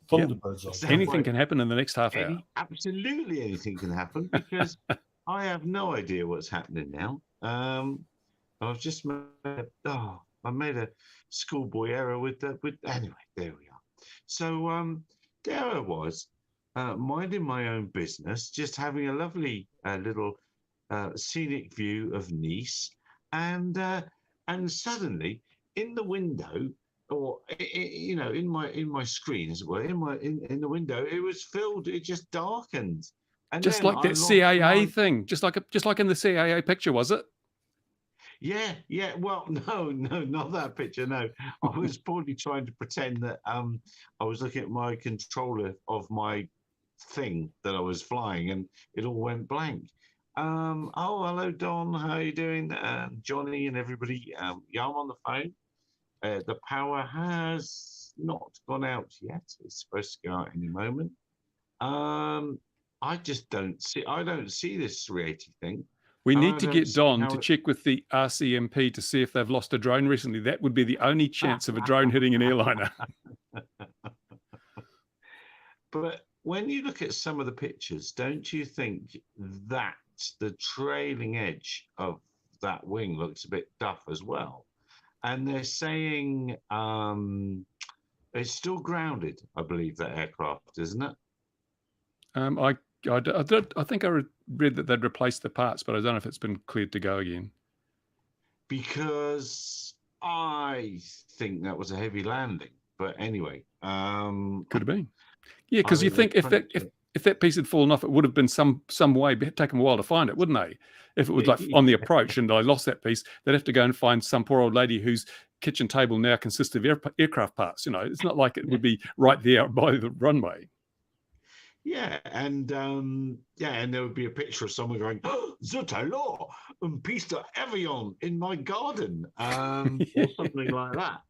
Thunderbirds on. Anything can happen in the next half hour. Absolutely anything can happen because I have no idea what's happening now. I've just made a schoolboy error with anyway, there we are. So there I was, minding my own business, just having a lovely little scenic view of Nice, and suddenly in the window, or in my screen, as it were, in the window, it was filled. It just darkened, and just like that CAA thing, just like in the CAA picture, was it? Yeah. Well, no, not that picture. No, I was probably trying to pretend that I was looking at my controller of my thing that I was flying, and it all went blank. Oh, hello, Don. How are you doing? Johnny and everybody. Yeah, I'm on the phone. The power has not gone out yet. It's supposed to go out any moment. I just don't see this 380 thing. We need to get Don to check with the RCMP to see if they've lost a drone recently. That would be the only chance of a drone hitting an airliner. But when you look at some of the pictures, don't you think that the trailing edge of that wing looks a bit duff as well? And they're saying it's still grounded, I believe, that aircraft, isn't it? I think I read that they'd replaced the parts, but I don't know if it's been cleared to go again. Because I think that was a heavy landing. But anyway, could have been. Yeah, because you think if that piece had fallen off, it would have been some way. It'd take them a while to find it, wouldn't they? If it was like on the approach and I lost that piece, they'd have to go and find some poor old lady whose kitchen table now consists of aircraft parts. It's not like it would be right there by the runway. Yeah, and there would be a picture of someone going, oh, "Zut alors, une piste d'avion in my garden," or something like that.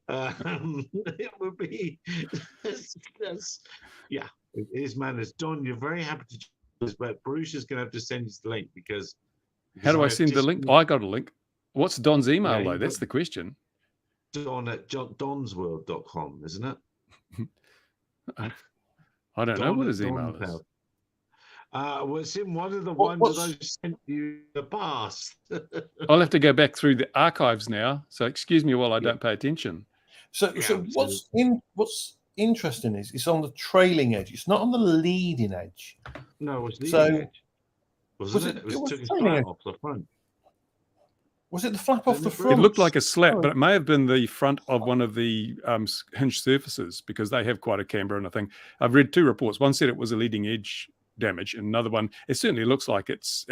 It would be, yeah. His manners, Don. You're very happy to do this, but Bruce is going to have to send us the link because. How do I send the link? I got a link. What's Don's email though? That's the question. Don at donsworld.com, isn't it? I don't know what his email is. Well, it's in one of the ones that I sent you in the past. I'll have to go back through the archives now. So excuse me while I don't pay attention. So what's interesting is it's on the trailing edge. It's not on the leading edge. No, it was leading edge. Wasn't it? It took his flap off the front. Was it the flap off the front? It looked like a slap, but it may have been the front of one of the hinged surfaces because they have quite a camber. And I think I've read two reports. One said it was a leading edge damage, and another one, it certainly looks like it's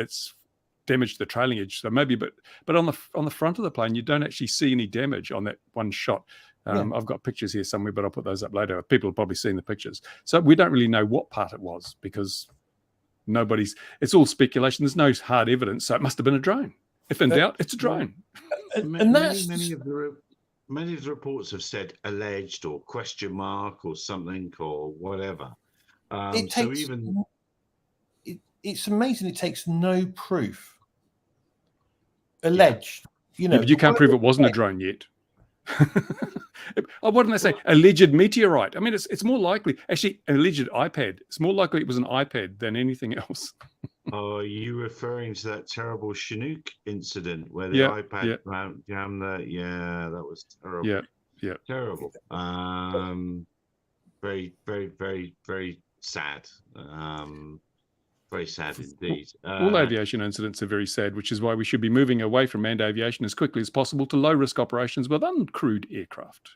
damaged the trailing edge. So maybe, but on the front of the plane, you don't actually see any damage on that one shot. I've got pictures here somewhere, but I'll put those up later. People have probably seen the pictures. So we don't really know what part it was because it's all speculation. There's no hard evidence. So it must have been a drone. If in doubt, it's a drone. Many of the reports have said alleged or question mark or something or whatever. It's amazing. It takes no proof. Alleged, but you can't prove it wasn't a drone yet. What did I say? Alleged meteorite. I mean, it's more likely actually alleged iPad. It's more likely it was an iPad than anything else. Oh, are you referring to that terrible Chinook incident where the iPad jammed that? Yeah, that was terrible. Yeah, terrible. Very, very, very, very sad. Very sad indeed. All aviation incidents are very sad, which is why we should be moving away from manned aviation as quickly as possible to low-risk operations with uncrewed aircraft.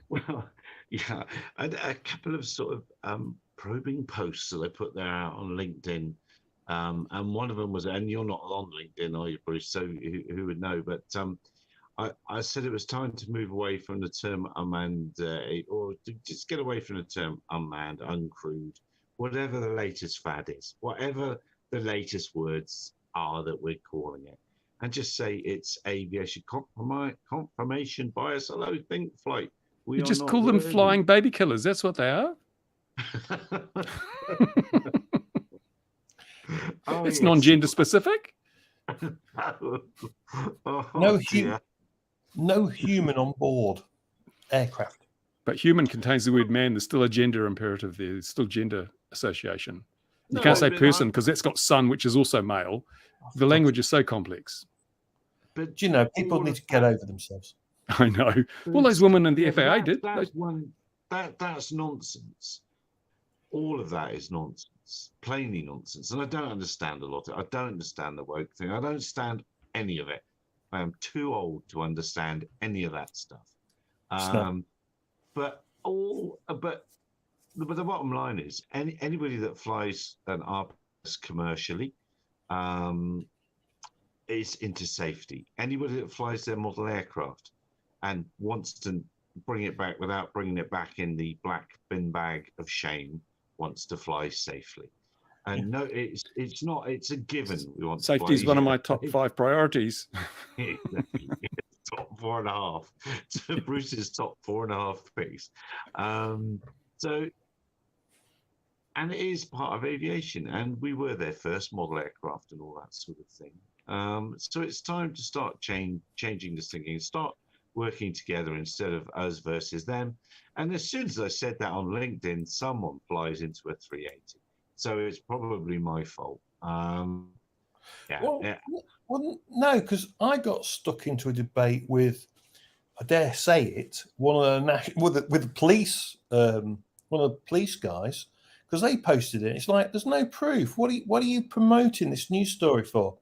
Well, yeah, a couple of sort of probing posts that I put there out on LinkedIn, and one of them was, and you're not on LinkedIn, are you, Bruce? So who would know? But I said it was time to move away from the term unmanned, or to just get away from the term unmanned, uncrewed, whatever the latest fad is, whatever the latest words are that we're calling it, and just say it's aviation confirmation bias. Hello, think flight. You just call them flying baby killers. That's what they are. It's non-gender specific. No human on board aircraft. But human contains the word man. There's still a gender imperative there. There's still gender association. You No, can't say but person because that's got son, which is also male. The language is so complex. But Do you know, people all need of to get that- over themselves. I know. but All those women in the yeah, but FAA did. That's nonsense. All of that is nonsense, plainly nonsense. And I don't understand a lot of it. I don't understand the woke thing. I don't understand any of it. I am too old to understand any of that stuff. But the bottom line is anybody that flies an RPS commercially is into safety. Anybody that flies their model aircraft and wants to bring it back without bringing it back in the black bin bag of shame wants to fly safely. And no, it's not. It's a given. We want Safety is one of my top 5 priorities. Top 4.5. So Bruce's top 4.5 picks. So, and it is part of aviation, and we were their first model aircraft and all that sort of thing. So it's time to start changing this thinking, start working together instead of us versus them. And as soon as I said that on LinkedIn, someone flies into a 380. So it's probably my fault. Well, no, because I got stuck into a debate with, I dare say it, with the police, one of the police guys, because they posted it. It's like, there's no proof. What are you promoting this news story for?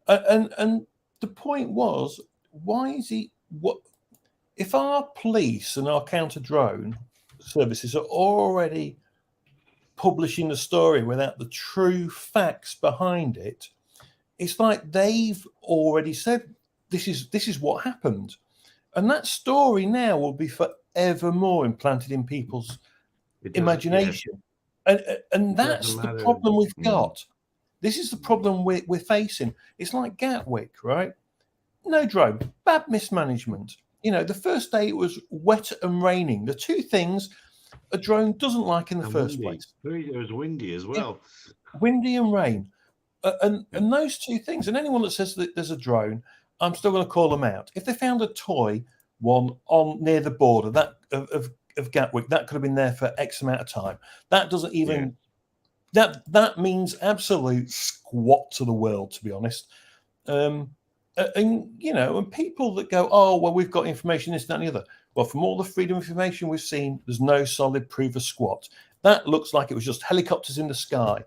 And the point was, why is he? What if our police and our counter drone services are already publishing the story without the true facts behind it? It's like they've already said this is what happened, and that story now will be forevermore implanted in people's imagination, and that's the problem we've got. This is the problem we're facing. It's like Gatwick, right? No drone, bad mismanagement. You know, the first day it was wet and raining, the two things a drone doesn't like in the first place. It was windy as well. Yeah. Windy and rain. And those two things, and anyone that says that there's a drone, I'm still going to call them out. If they found a toy one on near the border that of Gatwick, that could have been there for X amount of time. That doesn't even that means absolute squat to the world, to be honest. And you know, and people that go, oh well, we've got information, this, that, and the other. Well, from all the freedom of information we've seen, there's no solid proof of squat. That looks like it was just helicopters in the sky.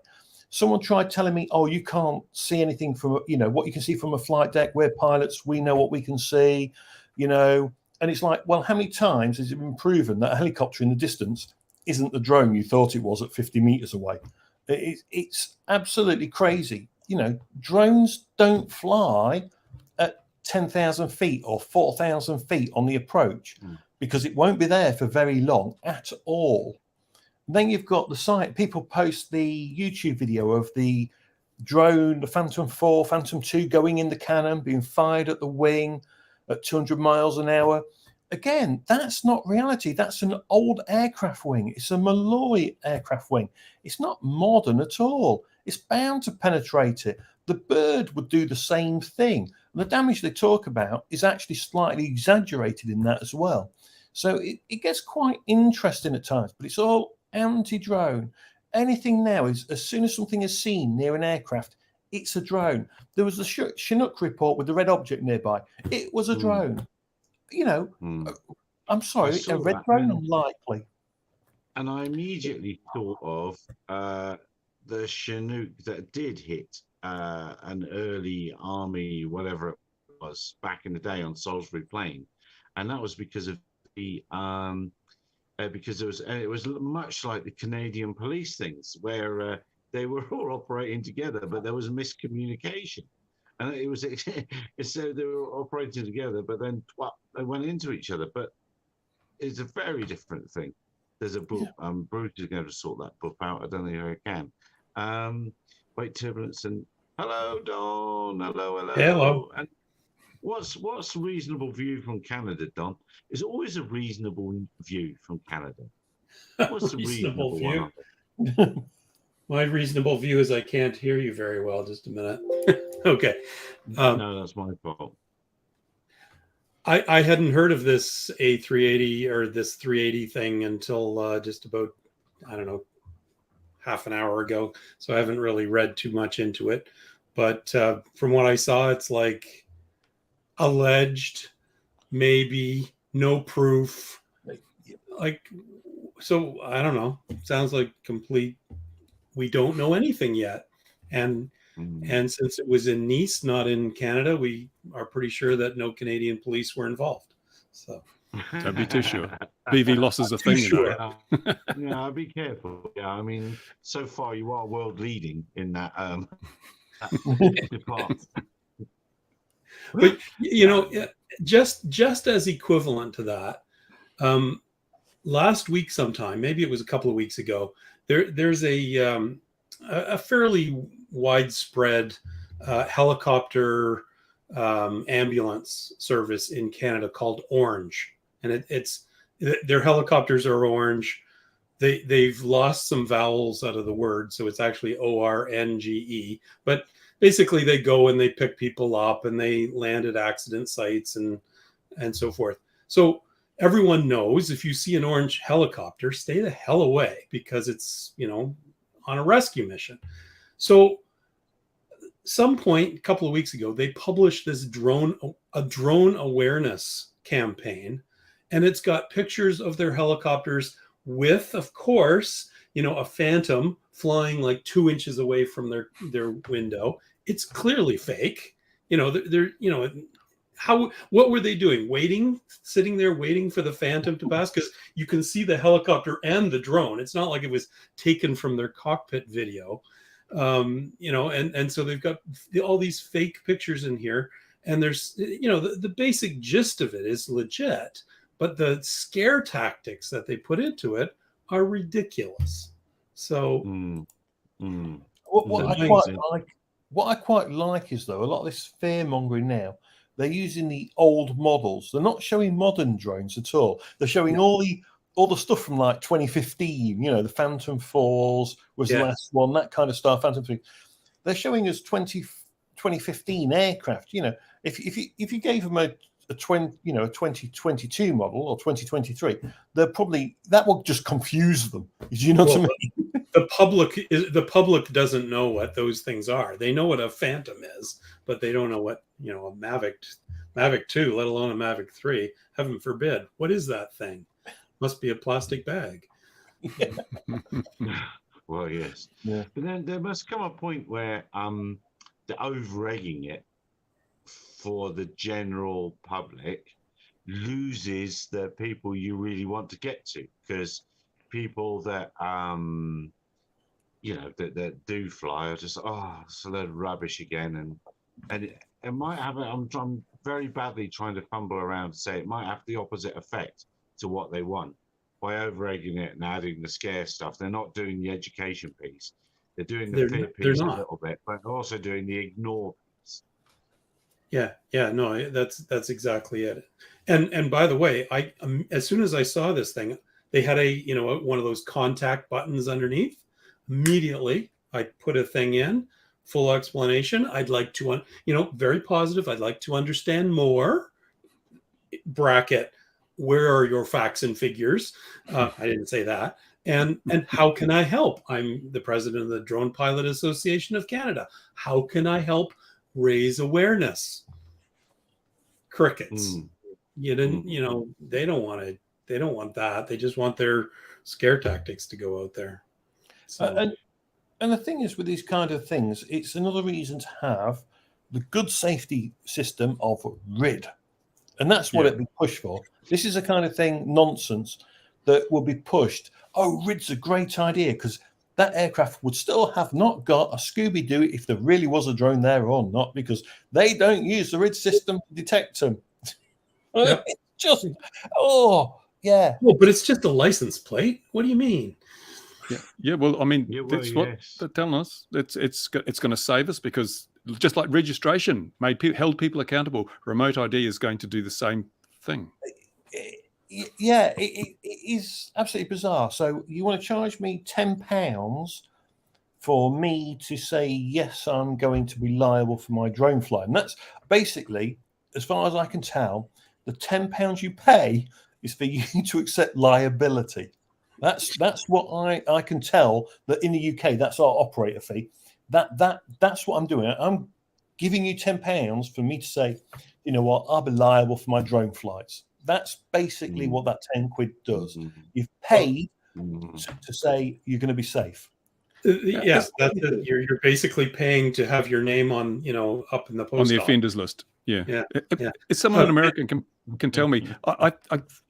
Someone tried telling me, oh, you can't see anything from, you know, what you can see from a flight deck. We're pilots, we know what we can see, you know. And it's like, well, how many times has it been proven that a helicopter in the distance isn't the drone you thought it was at 50 meters away? It's absolutely crazy. You know, drones don't fly at 10,000 feet or 4,000 feet on the approach because it won't be there for very long at all. Then you've got the site. People post the YouTube video of the drone, the Phantom 4, Phantom 2 going in the cannon, being fired at the wing at 200 miles an hour. Again, that's not reality. That's an old aircraft wing. It's a Malloy aircraft wing. It's not modern at all. It's bound to penetrate it. The bird would do the same thing. And the damage they talk about is actually slightly exaggerated in that as well. So it gets quite interesting at times, but it's all anti-drone. Anything now is, as soon as something is seen near an aircraft, it's a drone. There was the Chinook report with the red object nearby. It was a drone. You know, I'm sorry, a red drone, unlikely. And I immediately thought of the Chinook that did hit an early army, whatever it was, back in the day on Salisbury Plain, and that was because of the because it was much like the Canadian police things where they were all operating together, but there was miscommunication. And it was so they were operating together, but then they went into each other. But it's a very different thing. There's a book. Bruce is going to sort that book out. I don't know if I can. Wait, turbulence and hello, Don. Hello. And what's reasonable view from Canada, Don? It's always a reasonable view from Canada. What's the reasonable view? One? My reasonable view is I can't hear you very well. Just a minute. Okay. No, that's my fault. I hadn't heard of this A380 or this 380 thing until just about, I don't know, half an hour ago. So I haven't really read too much into it. But from what I saw, it's like alleged, maybe, no proof. Like, so I don't know. Sounds like complete. We don't know anything yet. And and since it was in Nice, not in Canada, we are pretty sure that no Canadian police were involved. So Don't be too sure. BV loss is a thing, you know. Yeah, yeah, be careful. Yeah, I mean, so far you are world leading in that department. but you know, just as equivalent to that, last week sometime, maybe it was a couple of weeks ago, there's a fairly widespread helicopter ambulance service in Canada called Orange, and it's their helicopters are orange. They've lost some vowels out of the word, so it's actually ORNGE. But basically, they go and they pick people up and they land at accident sites and so forth. So everyone knows if you see an orange helicopter, stay the hell away because it's, you know, on a rescue mission. So some point a couple of weeks ago, they published this drone awareness campaign, and it's got pictures of their helicopters with, of course, you know, a Phantom flying like 2 inches away from their window. It's clearly fake. You know, they're you know, what were they doing? Sitting there waiting for the Phantom to pass? Because you can see the helicopter and the drone. It's not like it was taken from their cockpit video. You know, and so they've got all these fake pictures in here, and there's, you know, the basic gist of it is legit, but the scare tactics that they put into it are ridiculous. So What I quite like is, though, a lot of this fear mongering now, they're using the old models. They're not showing modern drones at all. They're showing all the stuff from like 2015. You know, the Phantom 4s was the last one, that kind of stuff. Phantom 3. They're showing us 2015 aircraft. You know, if you gave them a 2022 model or 2023, that will just confuse them. Do you know what I mean? The public doesn't know what those things are. They know what a Phantom is, but they don't know what, you know, a Mavic 2, let alone a Mavic 3. Heaven forbid. What is that thing? Must be a plastic bag. Well, yes. Yeah. But then there must come a point where the over-egging it for the general public loses the people you really want to get to, because people that you know, that do fly are just, it's a load of rubbish again, and it might have I'm very badly trying to fumble around to say it might have the opposite effect to what they want by over-egging it and adding the scare stuff. They're not doing the education piece. They're doing the fear piece a little bit, but also doing the ignore piece. Yeah, no, that's exactly it. And by the way, I as soon as I saw this thing, they had one of those contact buttons underneath. Immediately, I put a thing in, full explanation. I'd like to, very positive. I'd like to understand more. Bracket, where are your facts and figures? I didn't say that. And how can I help? I'm the president of the Drone Pilot Association of Canada. How can I help raise awareness? Crickets. You didn't, they don't want that. They just want their scare tactics to go out there. So. And the thing is, with these kind of things, it's another reason to have the good safety system of RID. And that's what it'd be pushed for. This is a kind of thing, nonsense, that will be pushed. Oh, RID's a great idea, because that aircraft would still have not got a Scooby-Doo if there really was a drone there or not, because they don't use the RID system to detect them. Yep. It's just, yeah. Well, but it's just a license plate. What do you mean? Yeah. Well, I mean, that's what they're telling us. It's going to save us, because just like registration held people accountable, remote ID is going to do the same thing. Yeah, it is absolutely bizarre. So you want to charge me £10 for me to say, yes, I'm going to be liable for my drone flight. And that's basically, as far as I can tell, The £10 you pay is for you to accept liability. That's what I can tell, that in the UK, that's our operator fee. That's what I'm doing. I'm giving you £10 for me to say, you know what, I'll be liable for my drone flights. That's basically what that 10 quid does. You've paid to say you're going to be safe. Yes, that's it. You're basically paying to have your name on, up in the post on the office. offenders list. Yeah. Yeah. If someone in America can tell me, I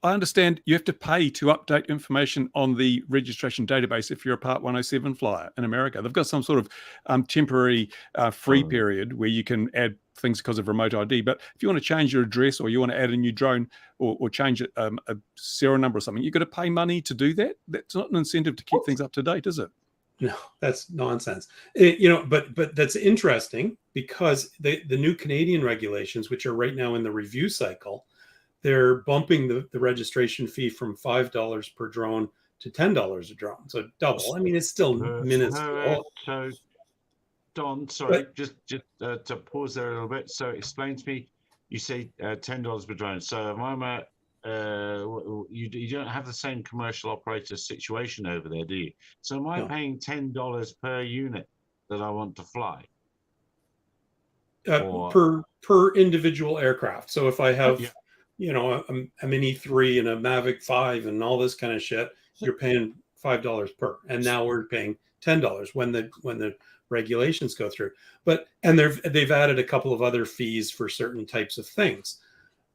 understand you have to pay to update information on the registration database if you're a Part 107 flyer in America. They've got some sort of temporary free period where you can add things because of remote ID. But if you want to change your address, or you want to add a new drone, or change a serial number or something, you've got to pay money to do that. That's not an incentive to keep things up to date, is it? No, that's nonsense. But that's interesting, because the new Canadian regulations, which are right now in the review cycle, they're bumping the registration fee from $5 per drone to $10 a drone, so double. I mean, it's still minuscule. So, Don, sorry, just to pause there a little bit. So, explain to me. You say $10 per drone. So, if I'm you don't have the same commercial operator situation over there, do you? So am I paying $10 per unit that I want to fly? Per individual aircraft. So if I have, a Mini 3 and a Mavic 5 and all this kind of shit, you're paying $5 per. And now we're paying $10 when the regulations go through. And they've added a couple of other fees for certain types of things.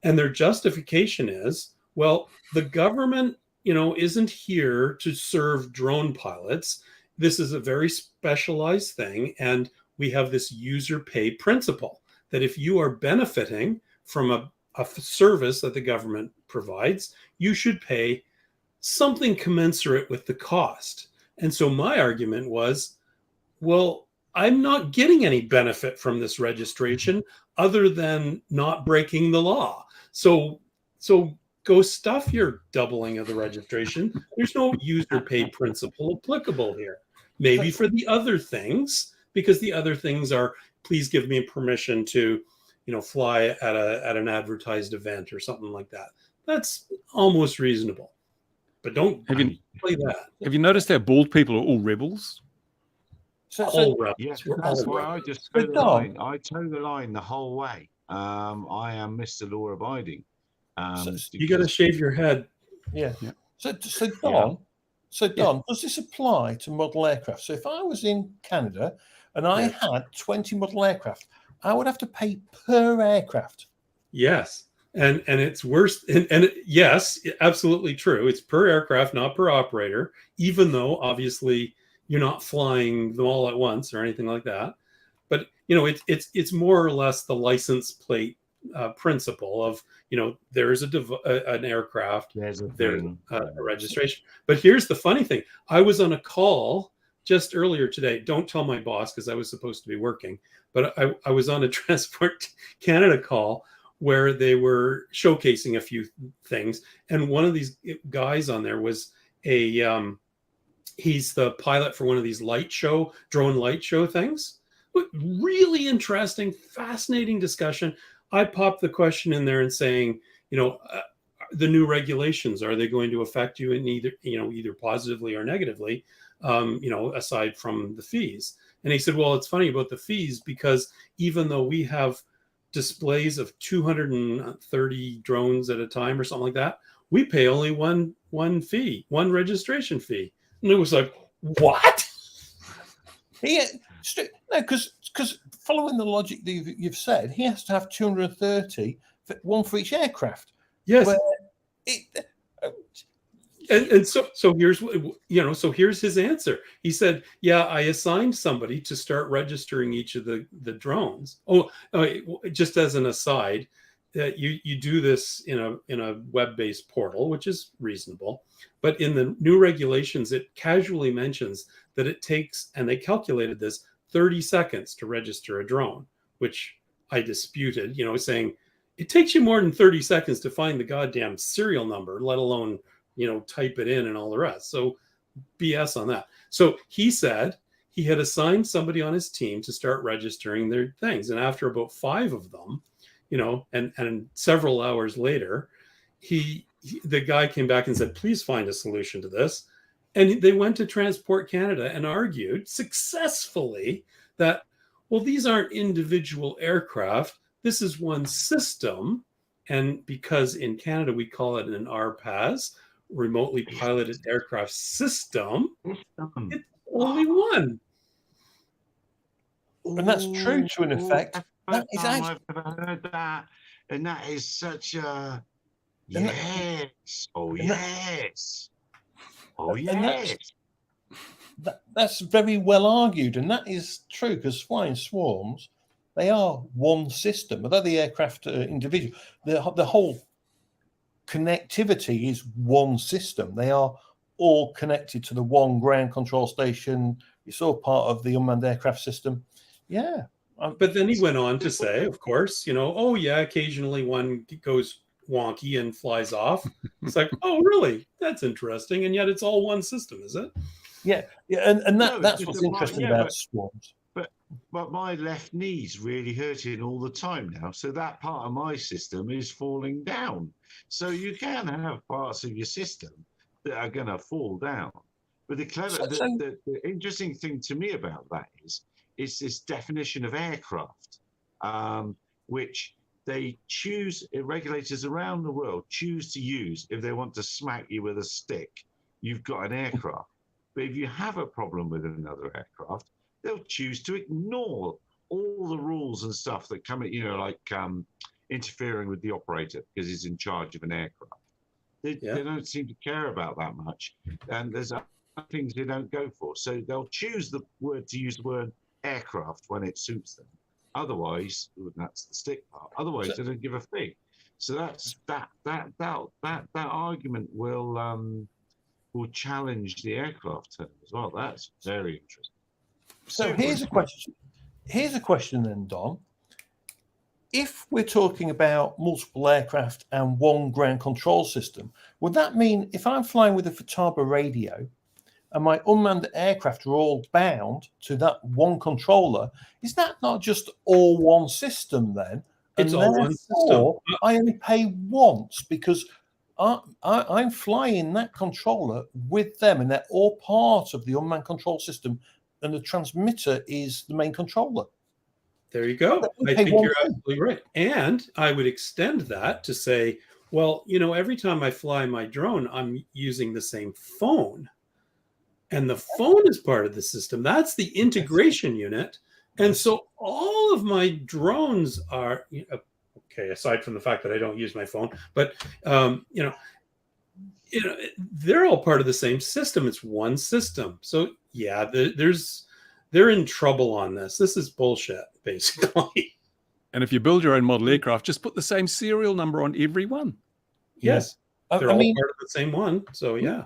And their justification is, well, the government, isn't here to serve drone pilots. This is a very specialized thing. And we have this user pay principle that if you are benefiting from a service that the government provides, you should pay something commensurate with the cost. And so my argument was, well, I'm not getting any benefit from this registration other than not breaking the law. So go stuff your doubling of the registration. There's no user pay principle applicable here. Maybe for the other things, because the other things are, please give me permission to, fly at an advertised event or something like that. That's almost reasonable. But don't play that. Have you noticed how bald people are all rebels? All rebels. Yes, that's why I just toe the line. I toe the line the whole way. I am Mr. Law Abiding. You got to shave your head. Yeah. So Don, does this apply to model aircraft? So if I was in Canada and I had 20 model aircraft, I would have to pay per aircraft. Yes. And it's worse. And yes, absolutely true. It's per aircraft, not per operator, even though obviously you're not flying them all at once or anything like that. But, it's more or less the license plate principle of, there's an aircraft, there's a registration. But here's the funny thing. I was on a call just earlier today. Don't tell my boss, because I was supposed to be working, but I was on a Transport Canada call where they were showcasing a few things. And one of these guys on there was he's the pilot for one of these drone light show things. Really interesting, fascinating discussion. I popped the question in there and saying, the new regulations, are they going to affect you in either positively or negatively, aside from the fees? And he said, well, it's funny about the fees, because even though we have displays of 230 drones at a time or something like that, we pay only one registration fee. And it was like, what? Yeah, no, because following the logic that you've said, he has to have 230, one for each aircraft. Yes. So here's his answer. He said, yeah, I assigned somebody to start registering each of the drones. Just as an aside, you do this in a web-based portal, which is reasonable. But in the new regulations, it casually mentions that it takes, and they calculated this, 30 seconds to register a drone, which I disputed, saying it takes you more than 30 seconds to find the goddamn serial number, let alone, type it in and all the rest. So BS on that. So he said he had assigned somebody on his team to start registering their things. And after about 5 of them, and several hours later, the guy came back and said, please find a solution to this. And they went to Transport Canada and argued successfully that, well, these aren't individual aircraft. This is one system. And because in Canada, we call it an RPAS, remotely piloted aircraft system, it's only one. And that's true to an effect. That's That the is first time actually, I've ever heard that. And that is such a And that- yes. Oh, and that- yes. Oh, and yes. that's very well argued, and that is true because flying swarms, they are one system. Although the aircraft are individual, the whole connectivity is one system. They are all connected to the one ground control station. It's all part of the unmanned aircraft system. Yeah. But then he went on to say, of course, oh yeah, occasionally one goes wonky and flies off. It's like, oh really? That's interesting. And yet it's all one system, is it? Yeah, and No, it's that's just what's a interesting yeah, about swarms. But my left knee's really hurting all the time now. So that part of my system is falling down. So you can have parts of your system that are going to fall down. But the interesting thing to me about that is this definition of aircraft, which they choose, regulators around the world choose to use if they want to smack you with a stick. You've got an aircraft. But if you have a problem with another aircraft, they'll choose to ignore all the rules and stuff that come at, like interfering with the operator because he's in charge of an aircraft. They don't seem to care about that much. And there's other things they don't go for. So they'll choose to use the word aircraft when it suits them. Otherwise, that's the stick part. Otherwise, they don't give a fig. So that's that argument will challenge the aircraft term as well. That's very interesting. So here's a question. Here's a question then, Don. If we're talking about multiple aircraft and one ground control system, would that mean if I'm flying with a Futaba radio and my unmanned aircraft are all bound to that one controller, is that not just all one system then? It's all one system. I only pay once because I'm flying that controller with them, and they're all part of the unmanned control system, and the transmitter is the main controller. There you go. I think you're absolutely right. And I would extend that to say, well, every time I fly my drone, I'm using the same phone. And the phone is part of the system. That's the integration unit. And so all of my drones are, okay, aside from the fact that I don't use my phone, but, they're all part of the same system. It's one system. So yeah, they're in trouble on this. This is bullshit, basically. And if you build your own model aircraft, just put the same serial number on every one. Yes. They're all part of the same one. So yeah.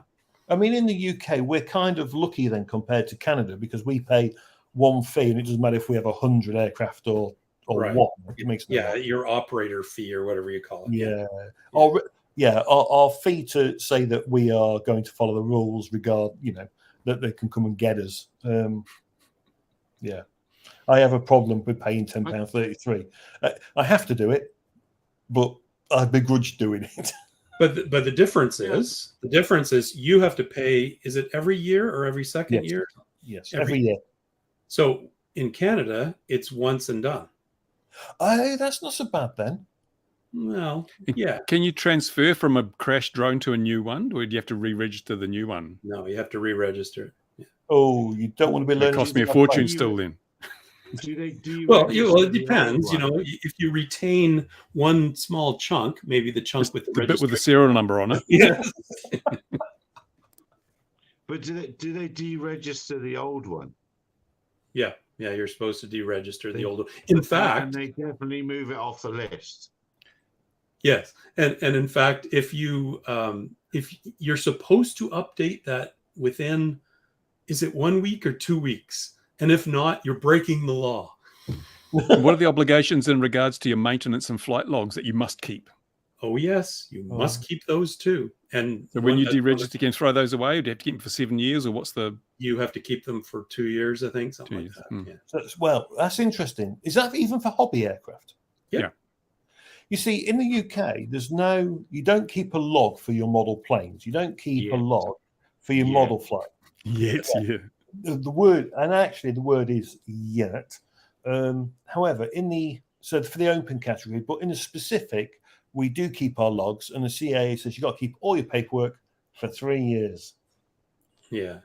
I mean, in the UK, we're kind of lucky then compared to Canada because we pay one fee, and it doesn't matter if we have 100 aircraft or right. one. It makes your operator fee or whatever you call it. Our fee to say that we are going to follow the rules, that they can come and get us. I have a problem with paying £10.33. I have to do it, but I begrudge doing it. But the difference is you have to pay. Is it every year or every second year? Yes, every year. So in Canada, it's once and done. Oh, that's not so bad then. Well, yeah. Can you transfer from a crashed drone to a new one, or do you have to re-register the new one? No, you have to re-register. Yeah. Oh, you don't want to be learning. It cost me a fortune still then. Well, it depends. If you retain one small chunk, maybe the chunk with the bit with the serial number on it. Yes. But do they deregister the old one? Yeah, you're supposed to deregister the old one. In fact, and they definitely move it off the list. Yes, and in fact, if you're supposed to update that within, is it 1 week or 2 weeks? And if not, you're breaking the law. What are the obligations in regards to your maintenance and flight logs that you must keep? Oh, yes, you must keep those too. And so when you deregister, you can throw those away? Do you have to keep them for 7 years, or what's the... You have to keep them for 2 years, I think, something like that. Yeah. So, well, that's interesting. Is that even for hobby aircraft? Yeah. You see, in the UK, you don't keep a log for your model planes. You don't keep a Yes. log for your Yeah. model flight. Yet, yeah. The word, and actually the word is yet. However, for the open category, but in the specific, we do keep our logs, and the CAA says you've got to keep all your paperwork for 3 years. Yeah.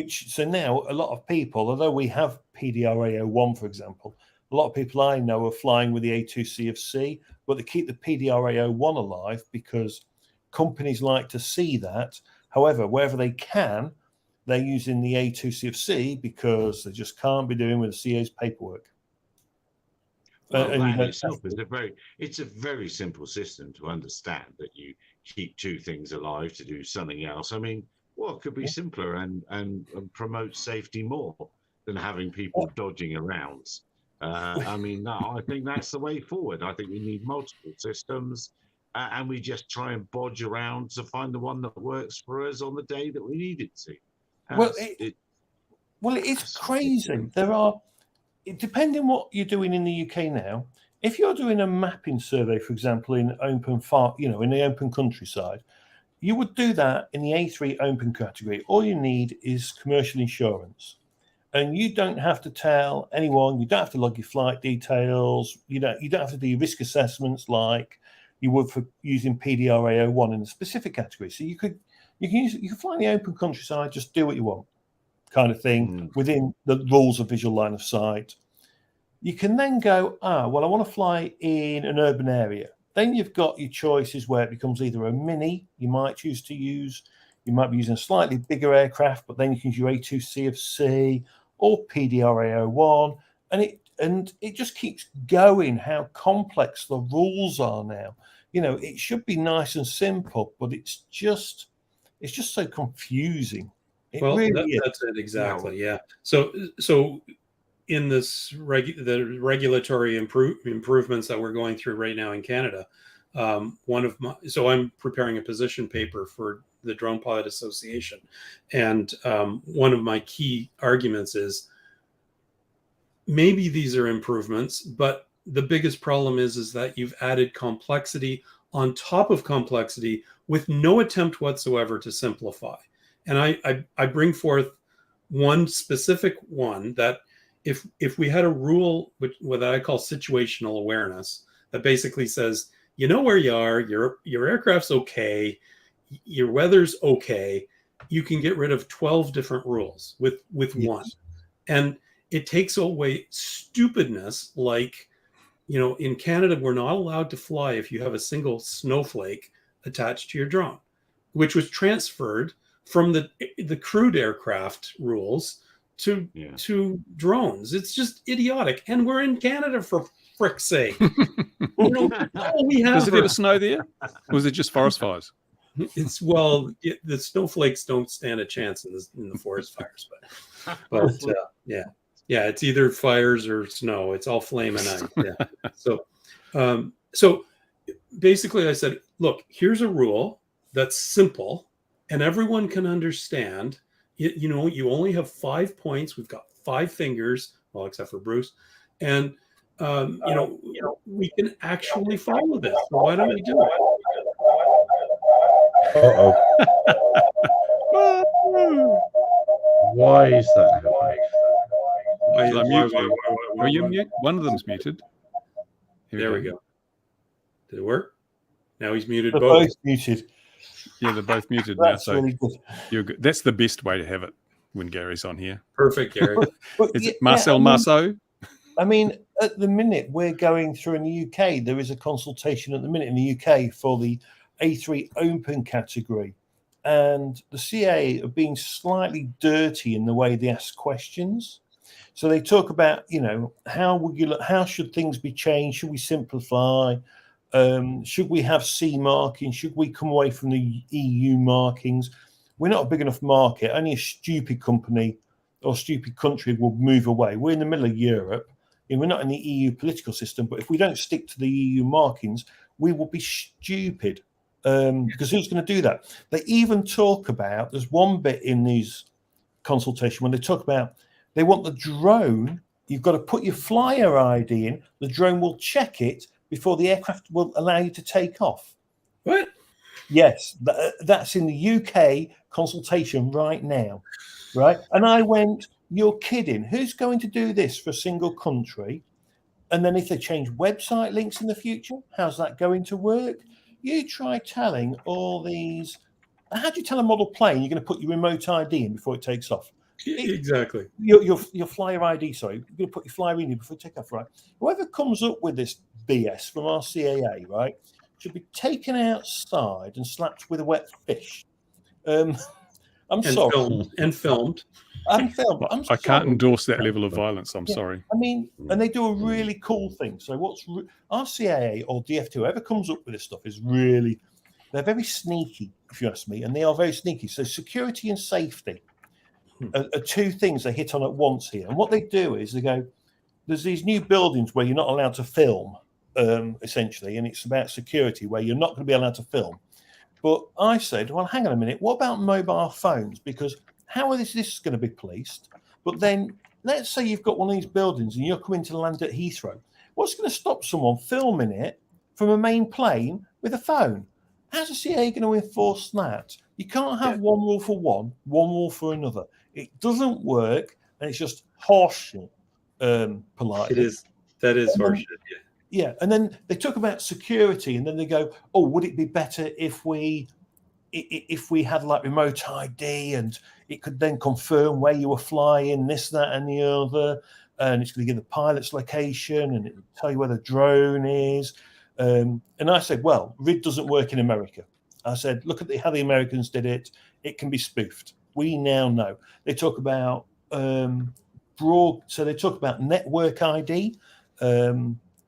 So now a lot of people, although we have PDRA01, for example, a lot of people I know are flying with the A2CFC, but they keep the PDRA01 alive because companies like to see that. However, wherever they can, they're using the A2CFC because they just can't be doing with the CA's paperwork. Well, And you that don't itself have is to. it's a very simple system to understand, that you keep two things alive to do something else. I mean, what could be Yeah. simpler and promote safety more than having people dodging around? I mean, no, I think that's the way forward. I think we need multiple systems, and we just try and bodge around to find the one that works for us on the day that we need it to. Well, That's it. Well, it is That's crazy. ridiculous. Depending what you're doing in the UK now, if you're doing a mapping survey, for example, in in the open countryside, you would do that in the A3 open category. All you need is commercial insurance. And you don't have to tell anyone, you don't have to log your flight details, you don't have to do your risk assessments like you would for using PDRA01 in a specific category. So you can fly in the open countryside, just do what you want, kind of thing, within the rules of visual line of sight. You can then go, well, I want to fly in an urban area. Then you've got your choices where it becomes either a mini, you might choose to use, you might be using a slightly bigger aircraft, but then you can use your A2CFC or PDRA01, and it just keeps going how complex the rules are now. It should be nice and simple, but it's just so confusing. That's it exactly. Yeah. So in the regulatory improvements that we're going through right now in Canada, I'm preparing a position paper for the Drone Pilot Association, and one of my key arguments is maybe these are improvements, but the biggest problem is that you've added complexity on top of complexity with no attempt whatsoever to simplify. And I bring forth one specific one that if we had a rule that I call situational awareness, that basically says, you know where you are, your aircraft's okay, your weather's okay, you can get rid of 12 different rules with one. And it takes away stupidness like, in Canada, we're not allowed to fly if you have a single snowflake attached to your drone, which was transferred from the crewed aircraft rules to drones. It's just idiotic. And we're in Canada, for frick's sake. Does it ever snow there? Or is it just forest fires? The snowflakes don't stand a chance in the forest fires, but yeah, it's either fires or snow. It's all flame and ice. Yeah. So basically I said, look, here's a rule that's simple and everyone can understand. You only have 5 points. We've got 5 fingers, well, except for Bruce. And, we can actually follow this. So why don't we do it? Why is that happening? Shall I mute you? Are you mute? One of them's muted. There we go. Did it work? Now he's muted. They're both muted. Yeah, they're both muted now. So really good. You're good. That's the best way to have it when Gary's on here. Perfect, Gary. Is it Marcel Marceau? I mean, at the minute we're going through in the UK, there is a consultation at the minute in the UK for the A3 open category. And the CA are being slightly dirty in the way they ask questions. So they talk about, how should things be changed? Should we simplify? Should we have C marking? Should we come away from the EU markings? We're not a big enough market. Only a stupid company or stupid country will move away. We're in the middle of Europe. And we're not in the EU political system. But if we don't stick to the EU markings, we will be stupid. Because who's going to do that? They even talk about, there's one bit in these consultation when they talk about, they want the drone, you've got to put your flyer ID in, the drone will check it, before the aircraft will allow you to take off. What? Yes, that's in the UK consultation right now, right? And I went, you're kidding. Who's going to do this for a single country? And then if they change website links in the future, how's that going to work? You try telling all these. How do you tell a model plane you're going to put your remote ID in before it takes off? Exactly. Your flyer ID, sorry. You're going to put your flyer in before you take off, right? Whoever comes up with this BS from our CAA, right, should be taken outside and slapped with a wet fish. I'm And sorry. filmed. I'm filmed. I'm I can't sorry. endorse that level of violence. I'm sorry. I mean, and they do a really cool thing. So what's our CAA or DF2, whoever comes up with this stuff is really, they're very sneaky, if you ask me, and they are very sneaky. So security and safety are two things they hit on at once here. And what they do is they go, there's these new buildings where you're not allowed to film, essentially, and it's about security where you're not going to be allowed to film. But I said, well, hang on a minute, what about mobile phones? Because how is this going to be policed? But then let's say you've got one of these buildings and you're coming to land at Heathrow. What's going to stop someone filming it from a main plane with a phone? How's the CA going to enforce that? You can't have one rule for one rule for another. It doesn't work, and it's just horseshit, politely. It is. That is horseshit. Yeah, and then they talk about security, and then they go, "Oh, would it be better if we had like remote ID, and it could then confirm where you were flying, this, that, and the other, and it's going to give the pilot's location, and it will tell you where the drone is." And I said, "Well, RID doesn't work in America." I said, "Look at how the Americans did it. It can be spoofed. We now know." They talk about so they talk about network ID.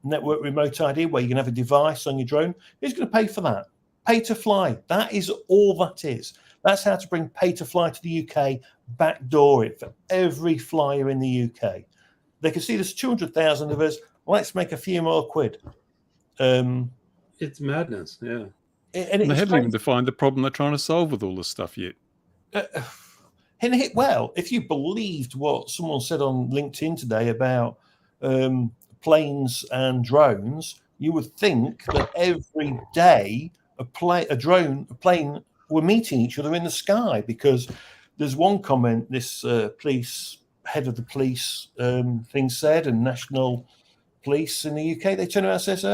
Network remote ID, where you can have a device on your drone. Who's going to pay for that? Pay to fly. That is all that is. That's how to bring pay to fly to the UK, backdoor it for every flyer in the UK. They can see there's 200,000 of us. Let's make a few more quid. It's madness. Yeah. And they haven't even defined the problem they're trying to solve with all this stuff yet. Well, if you believed what someone said on LinkedIn today about planes and drones, you would think that every day a plane were meeting each other in the sky, because there's one comment this head of the police thing said, and national police in the UK, they turn around and says,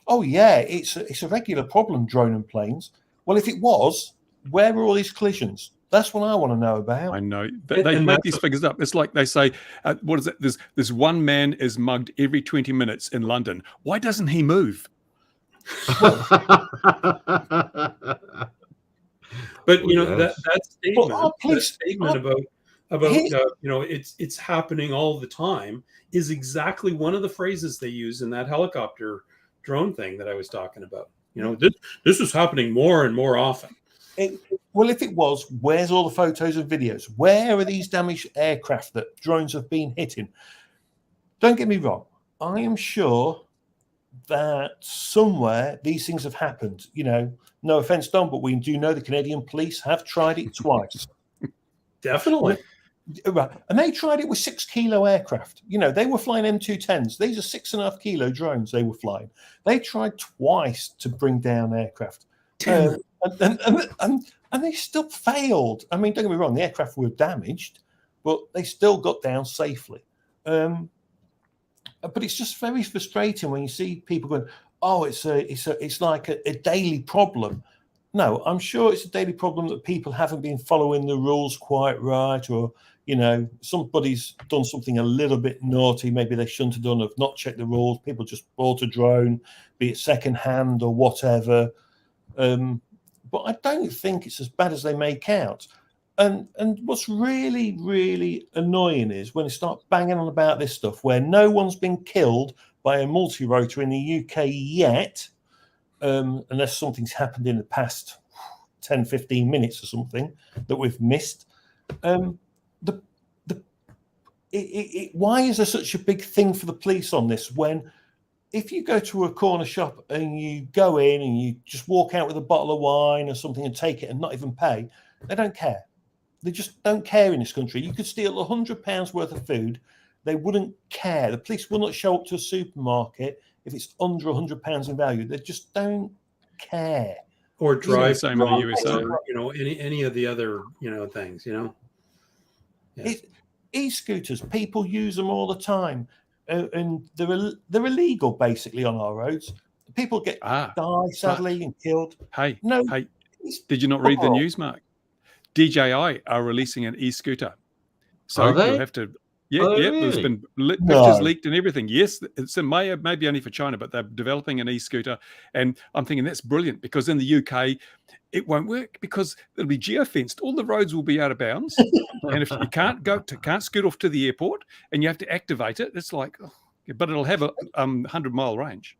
"Oh yeah, it's a regular problem, drone and planes." Well, if it was, where were all these collisions? That's what I want to know about. I know. They make these figures up. It's like they say, what is it? There's one man is mugged every 20 minutes in London. Why doesn't he move? But you know, that statement about it's happening all the time is exactly one of the phrases they use in that helicopter drone thing that I was talking about. You know, this is happening more and more often. Well, if it was, where's all the photos and videos? Where are these damaged aircraft that drones have been hitting? Don't get me wrong. I am sure that somewhere these things have happened. You know, no offense, Don, but we do know the Canadian police have tried it twice. Definitely. Right. And they tried it with 6 kilo aircraft. You know, they were flying M210s. These are 6.5 kilo drones they were flying. They tried twice to bring down aircraft. And they still failed. I mean, don't get me wrong, the aircraft were damaged, but they still got down safely. But it's just very frustrating when you see people going, "Oh, it's like a daily problem." No, I'm sure it's a daily problem that people haven't been following the rules quite right, or you know, somebody's done something a little bit naughty. Maybe they shouldn't have done, have not checked the rules. People just bought a drone, be it second hand or whatever. But I don't think it's as bad as they make out. And what's really, really annoying is when they start banging on about this stuff where no one's been killed by a multi-rotor in the UK yet, unless something's happened in the past 10, 15 minutes or something that we've missed. Why is there such a big thing for the police on this when if you go to a corner shop and you go in and you just walk out with a bottle of wine or something and take it and not even pay, they don't care. They just don't care in this country. You could steal £100 worth of food. They wouldn't care. The police will not show up to a supermarket if it's under £100 in value, they just don't care. Or drive same in the USA. any of the other things. Yeah. E-scooters, people use them all the time, and they're illegal basically on our roads. People die sadly and killed. Hey, no, did you not read the news, Mark? DJI are releasing an e-scooter, so you'll have to. Yeah. Really? There's been pictures leaked and everything. Yes, it's maybe only for China, but they're developing an e-scooter, and I'm thinking that's brilliant because in the UK it won't work because it'll be geofenced. All the roads will be out of bounds, and if you can't scoot off to the airport, and you have to activate it, it's like, but it'll have a 100-mile range.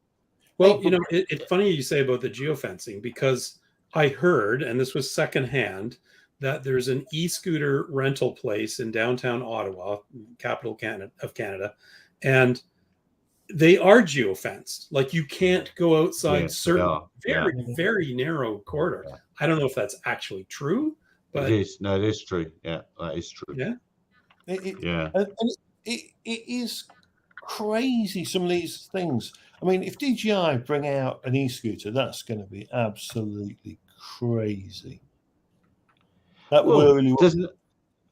Well, it's funny you say about the geofencing because I heard, and this was secondhand, that there's an e-scooter rental place in downtown Ottawa, capital of Canada, and they are geofenced. Like you can't go outside certain very narrow corridor. Yeah. I don't know if that's actually true, but it is. No, it is true. Yeah, that is true. Yeah. It is crazy, some of these things. I mean, if DJI bring out an e-scooter, that's going to be absolutely crazy. That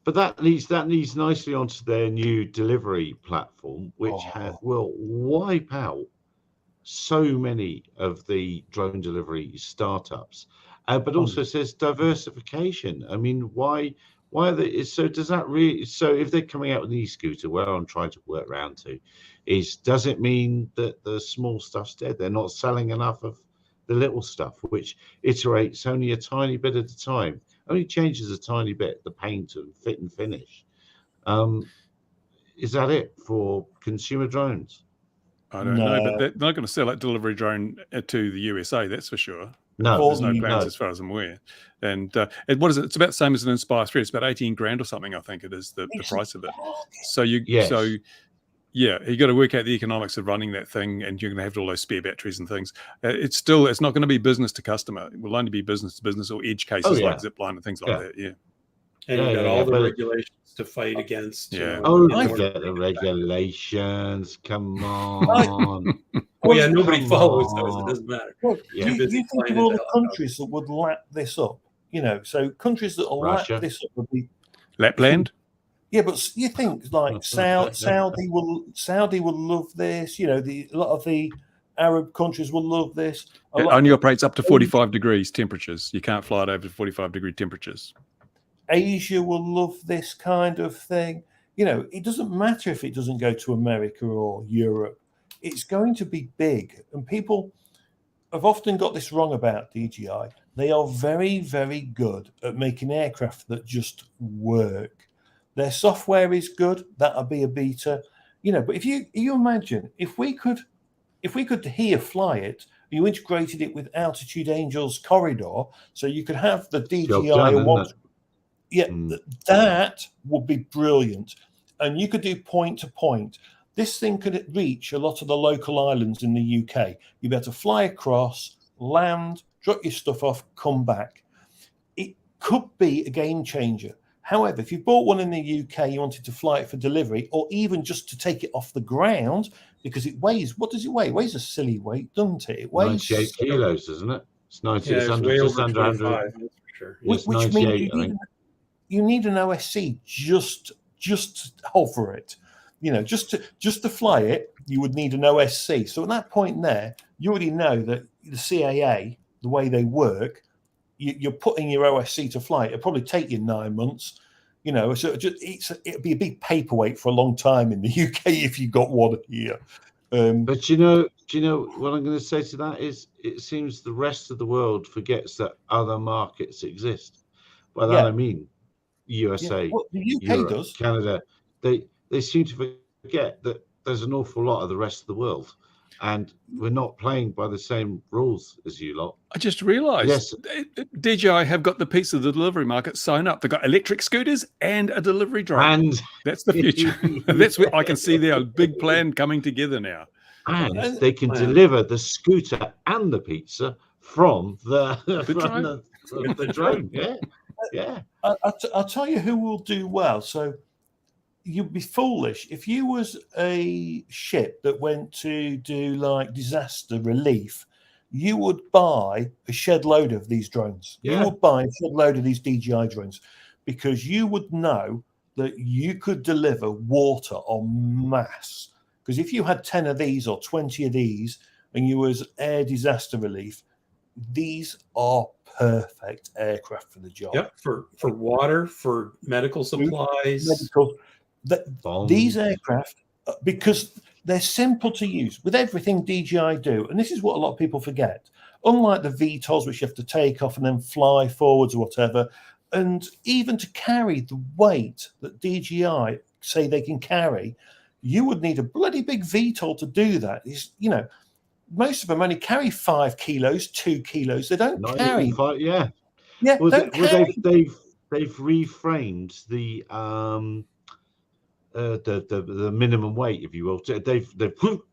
but that leads nicely onto their new delivery platform, which will wipe out so many of the drone delivery startups. But also says diversification. I mean, why are they? So does that really? So if they're coming out with an e-scooter, where I'm trying to work around to, does it mean that the small stuff's dead? They're not selling enough of the little stuff, which iterates only a tiny bit at a time. Only changes a tiny bit, the paint and fit and finish. Is that it for consumer drones? I don't know, but they're not going to sell that delivery drone to the USA, that's for sure. No, there's no plans as far as I'm aware. And what is it? It's about the same as an Inspire 3. It's about 18 grand or something, I think it is, the price of it. So you got to work out the economics of running that thing, and you're going to have all those spare batteries and things. It's not going to be business to customer. It will only be business to business or edge cases like Zipline and things like that. Yeah. And you've got all the regulations to fight against. Yeah. I get the regulations. Come on. Nobody follows those. It doesn't matter. Well, you think of all the countries that would lap this up. So countries that will lap this up would be Lapland. Yeah, but you think like Saudi will love this. A lot of the Arab countries will love this. It only operates up to 45 degrees temperatures. You can't fly it over 45-degree temperatures. Asia will love this kind of thing. It doesn't matter if it doesn't go to America or Europe. It's going to be big. And people have often got this wrong about DJI. They are very, very good at making aircraft that just work. Their software is good. That'll be a beta. But if you imagine if we could here fly it, you integrated it with Altitude Angel's corridor, so you could have the DJI. That would be brilliant. And you could do point to point. This thing could reach a lot of the local islands in the UK. You'd be able to fly across, land, drop your stuff off, come back. It could be a game changer. However, if you bought one in the UK, you wanted to fly it for delivery, or even just to take it off the ground, because it weighs, what does it weigh? It weighs a silly weight, doesn't it? It weighs 98 kilos, isn't it? It's 90. Yeah, it's just under 100. Sure. It's which 98, means you need an OSC just to hover it. Just to fly it, you would need an OSC. So at that point there, you already know that the CAA, the way they work, you're putting your OSC to fly. It'll probably take you 9 months. So it'd be a big paperweight for a long time in the UK if you got one here. But do you know what I'm going to say to that is, it seems the rest of the world forgets that other markets exist. By that I mean USA, the UK Europe, does. Canada. They seem to forget that there's an awful lot of the rest of the world, and we're not playing by the same rules as you lot. I just realised DJI have got the piece of the delivery market sewn up. They've got electric scooters and a delivery drone. And that's the future. That's where I can see their big plan coming together now. And they can deliver the scooter and the pizza from the drone. Yeah. I'll tell you who will do well. So you'd be foolish if you was a ship that went to do like disaster relief. You would buy a shed load of these drones. Yeah. You would buy a shed load of these DJI drones because you would know that you could deliver water en masse. Because if you had 10 of these or 20 of these and you was air disaster relief, these are perfect aircraft for the job. Yep, for water, for medical supplies. Medical. These aircraft, because they're simple to use with everything DJI do, and this is what a lot of people forget. Unlike the VTOLs, which you have to take off and then fly forwards or whatever, and even to carry the weight that DJI say they can carry, you would need a bloody big VTOL to do that. You know, most of them only carry 5 kilos, 2 kilos. They don't Not carry. even 5, yeah. Yeah, Well, don't carry. they've reframed the minimum weight, if you will. They've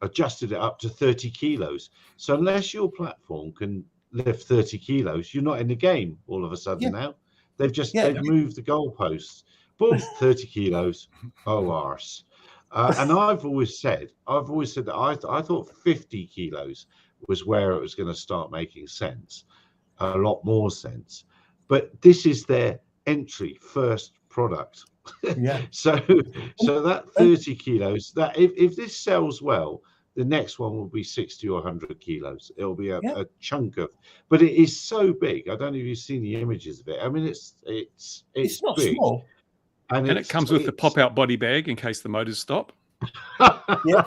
adjusted it up to 30 kilos. So unless your platform can lift 30 kilos, you're not in the game all of a sudden now. They've moved the goalposts. Boom, 30 kilos. Oh, arse. And I've always said that I thought 50 kilos was where it was going to start making sense, a lot more sense. But this is their entry first product. Yeah. So that 30 kilos, that if this sells well, the next one will be 60 or 100 kilos. It'll be a chunk of, but it is so big. I don't know if you've seen the images of it. I mean, it's not big. Small. And it comes with the pop-out body bag in case the motors stop. Yeah.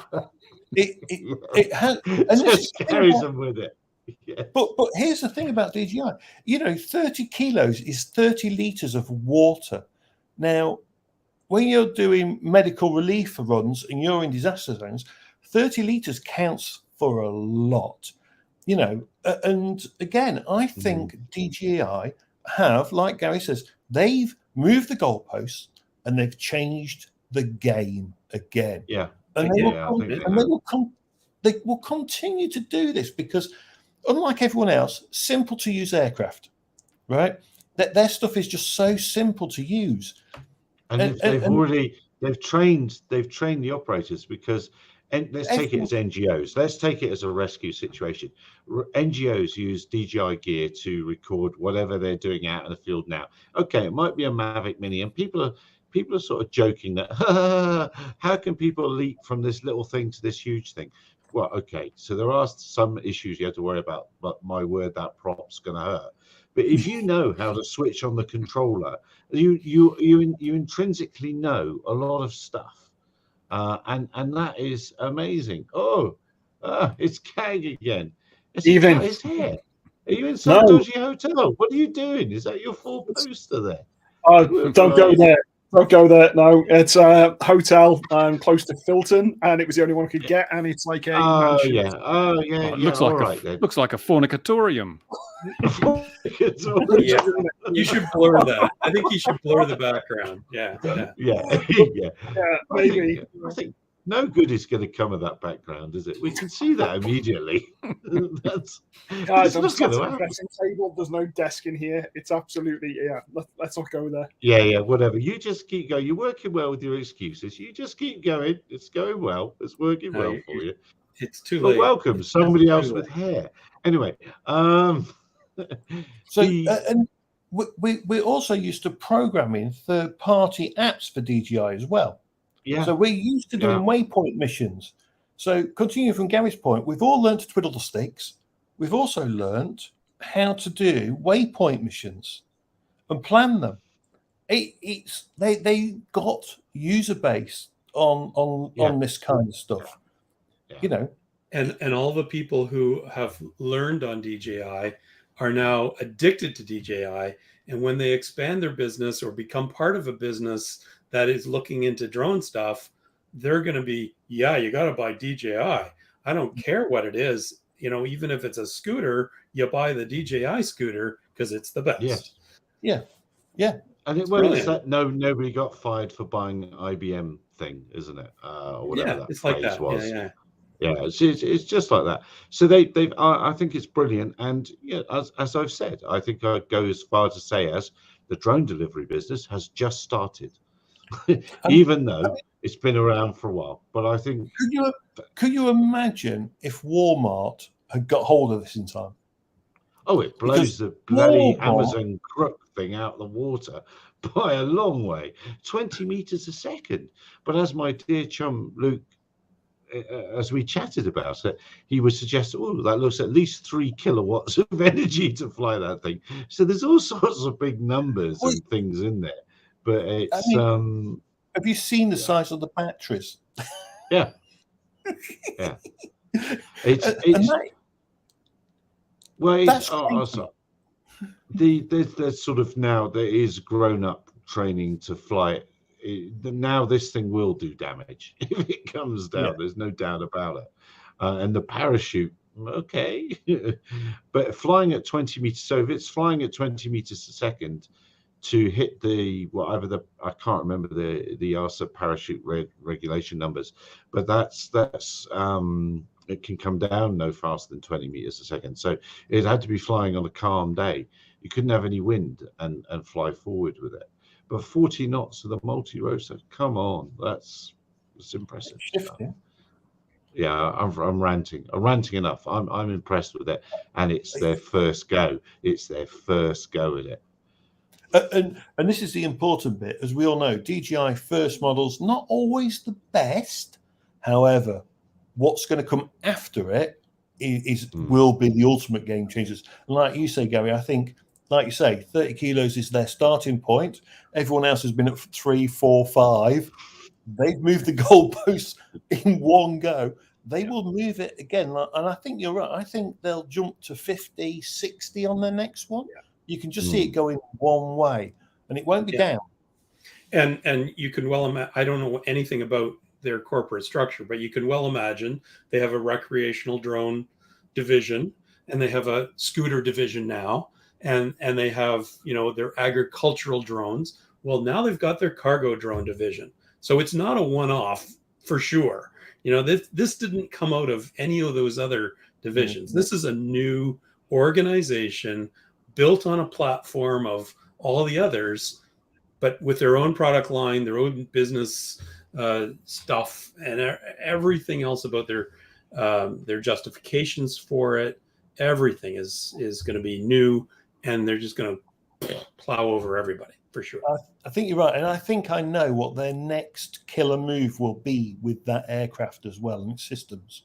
It has, and just carries them with it. Yeah. But here's the thing about DJI. You know, 30 kilos is 30 liters of water. Now, when you're doing medical relief runs and you're in disaster zones, 30 liters counts for a lot. You know, and again, I think DJI have, like Gary says, they've moved the goalposts and they've changed the game again. Yeah. And they will continue to do this because, unlike everyone else, simple to use aircraft, right? That their stuff is just so simple to use. And they've trained the operators because, and let's take it as NGOs. Let's take it as a rescue situation. NGOs use DJI gear to record whatever they're doing out in the field now. Okay, it might be a Mavic Mini, and people are sort of joking that how can people leap from this little thing to this huge thing? Well, okay, so there are some issues you have to worry about, but my word, that prop's going to hurt. But if you know how to switch on the controller, you intrinsically know a lot of stuff, and that is amazing. It's Kang again. Even his hair. Are you in some dodgy hotel? What are you doing? Is that your full poster there? Oh, don't go there. Don't go there. No, it's a hotel close to Filton, and it was the only one I could get, and it's like a mansion. It looks like a fornicatorium. Yeah, you should blur that. I think you should blur the background. Yeah. Maybe. I think no good is going to come of that background, is it? We can see that immediately. Guys, I'm sat at a dressing table. There's no desk in here. It's absolutely let's not go there. Yeah, whatever. You just keep going. You're working well with your excuses. You just keep going. It's going well. It's working well for you. It's too late. Welcome somebody else with hair. Anyway, and we also used to programming third-party apps for DJI as well. Yeah. So we're used to doing waypoint missions. So continue from Gary's point, we've all learned to twiddle the sticks. We've also learned how to do waypoint missions and plan them. They got user base on this kind of stuff. Yeah. You know. And all the people who have learned on DJI are now addicted to DJI. And when they expand their business or become part of a business that is looking into drone stuff, they're going to be, you got to buy DJI. I don't care what it is. You know, even if it's a scooter, you buy the DJI scooter because it's the best. Yeah. And it was that nobody got fired for buying an IBM thing, isn't it? Or whatever that it's phrase like that. was. Yeah. It's just like that. So they've I think it's brilliant. And as I've said, I think I'd go as far to say as the drone delivery business has just started. even though it's been around for a while. But I think could you imagine if Walmart had got hold of this in time? it Because blows the bloody Walmart- Amazon crook thing out of the water by a long way, 20 meters a second. But as my dear chum Luke, as we chatted about it, he would suggest, that looks at least 3 kilowatts of energy to fly that thing. So there's all sorts of big numbers and things in there. But it's have you seen the size of the batteries? yeah. It's there's sort of now there is grown up training to fly it. Now this thing will do damage if it comes down. There's no doubt about it. And the parachute, okay, but flying at 20 meters. So if it's flying at 20 meters a second to hit the I can't remember the EASA parachute regulation numbers, but that's it can come down no faster than 20 meters a second. So it had to be flying on a calm day. You couldn't have any wind and fly forward with it. But 40 knots of the multi-rotor, come on, that's impressive stuff. Yeah, I'm ranting. I'm ranting enough. I'm impressed with it, and it's their first go. It's their first go at it. And this is the important bit, as we all know, DJI first models not always the best. However, what's going to come after it will be the ultimate game changers. And like you say, Gary, I think, like you say, 30 kilos is their starting point. Everyone else has been at 3, 4, 5. They've moved the goalposts in one go. They will move it again. And I think you're right. I think they'll jump to 50, 60 on their next one. Yeah. You can just see it going one way, and it won't be down. And you can well imagine, I don't know anything about their corporate structure, but you can well imagine they have a recreational drone division, and they have a scooter division now, and they have, their agricultural drones. Well, now they've got their cargo drone division. So it's not a one-off for sure. This didn't come out of any of those other divisions. This is a new organization built on a platform of all the others, but with their own product line, their own business stuff, and everything else about their justifications for it. Everything is going to be new, and they're just going to plow over everybody for sure. I think you're right, and I think I know what their next killer move will be with that aircraft as well and its systems,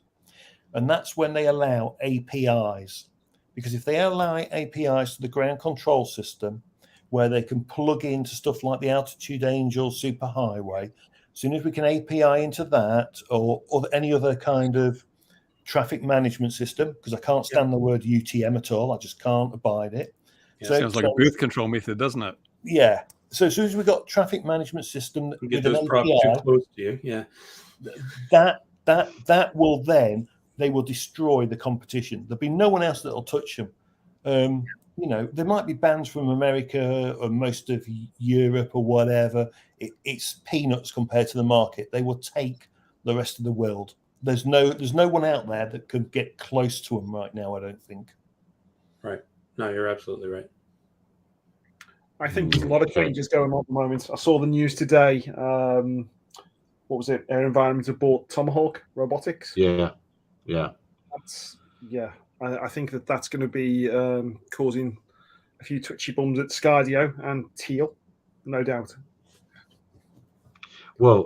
and that's when they allow APIs. Because if they allow APIs to the ground control system, where they can plug into stuff like the Altitude Angel superhighway, as soon as we can API into that or any other kind of traffic management system, because I can't stand the word UTM at all, I just can't abide it. Yeah, so sounds like a birth control method, doesn't it? Yeah. So as soon as we've got traffic management system you get with those an props API, too close to you, that will then, they will destroy the competition. There'll be no one else that'll touch them. There might be bands from America or most of Europe or whatever. It's peanuts compared to the market. They will take the rest of the world. There's no one out there that could get close to them right now, I don't think. Right. No, you're absolutely right. I think there's a lot of changes going on at the moment. I saw the news today. What was it? Air Environment have bought Tomahawk Robotics. Yeah. I think that's going to be causing a few twitchy bums at Skydio and Teal, no doubt. Well,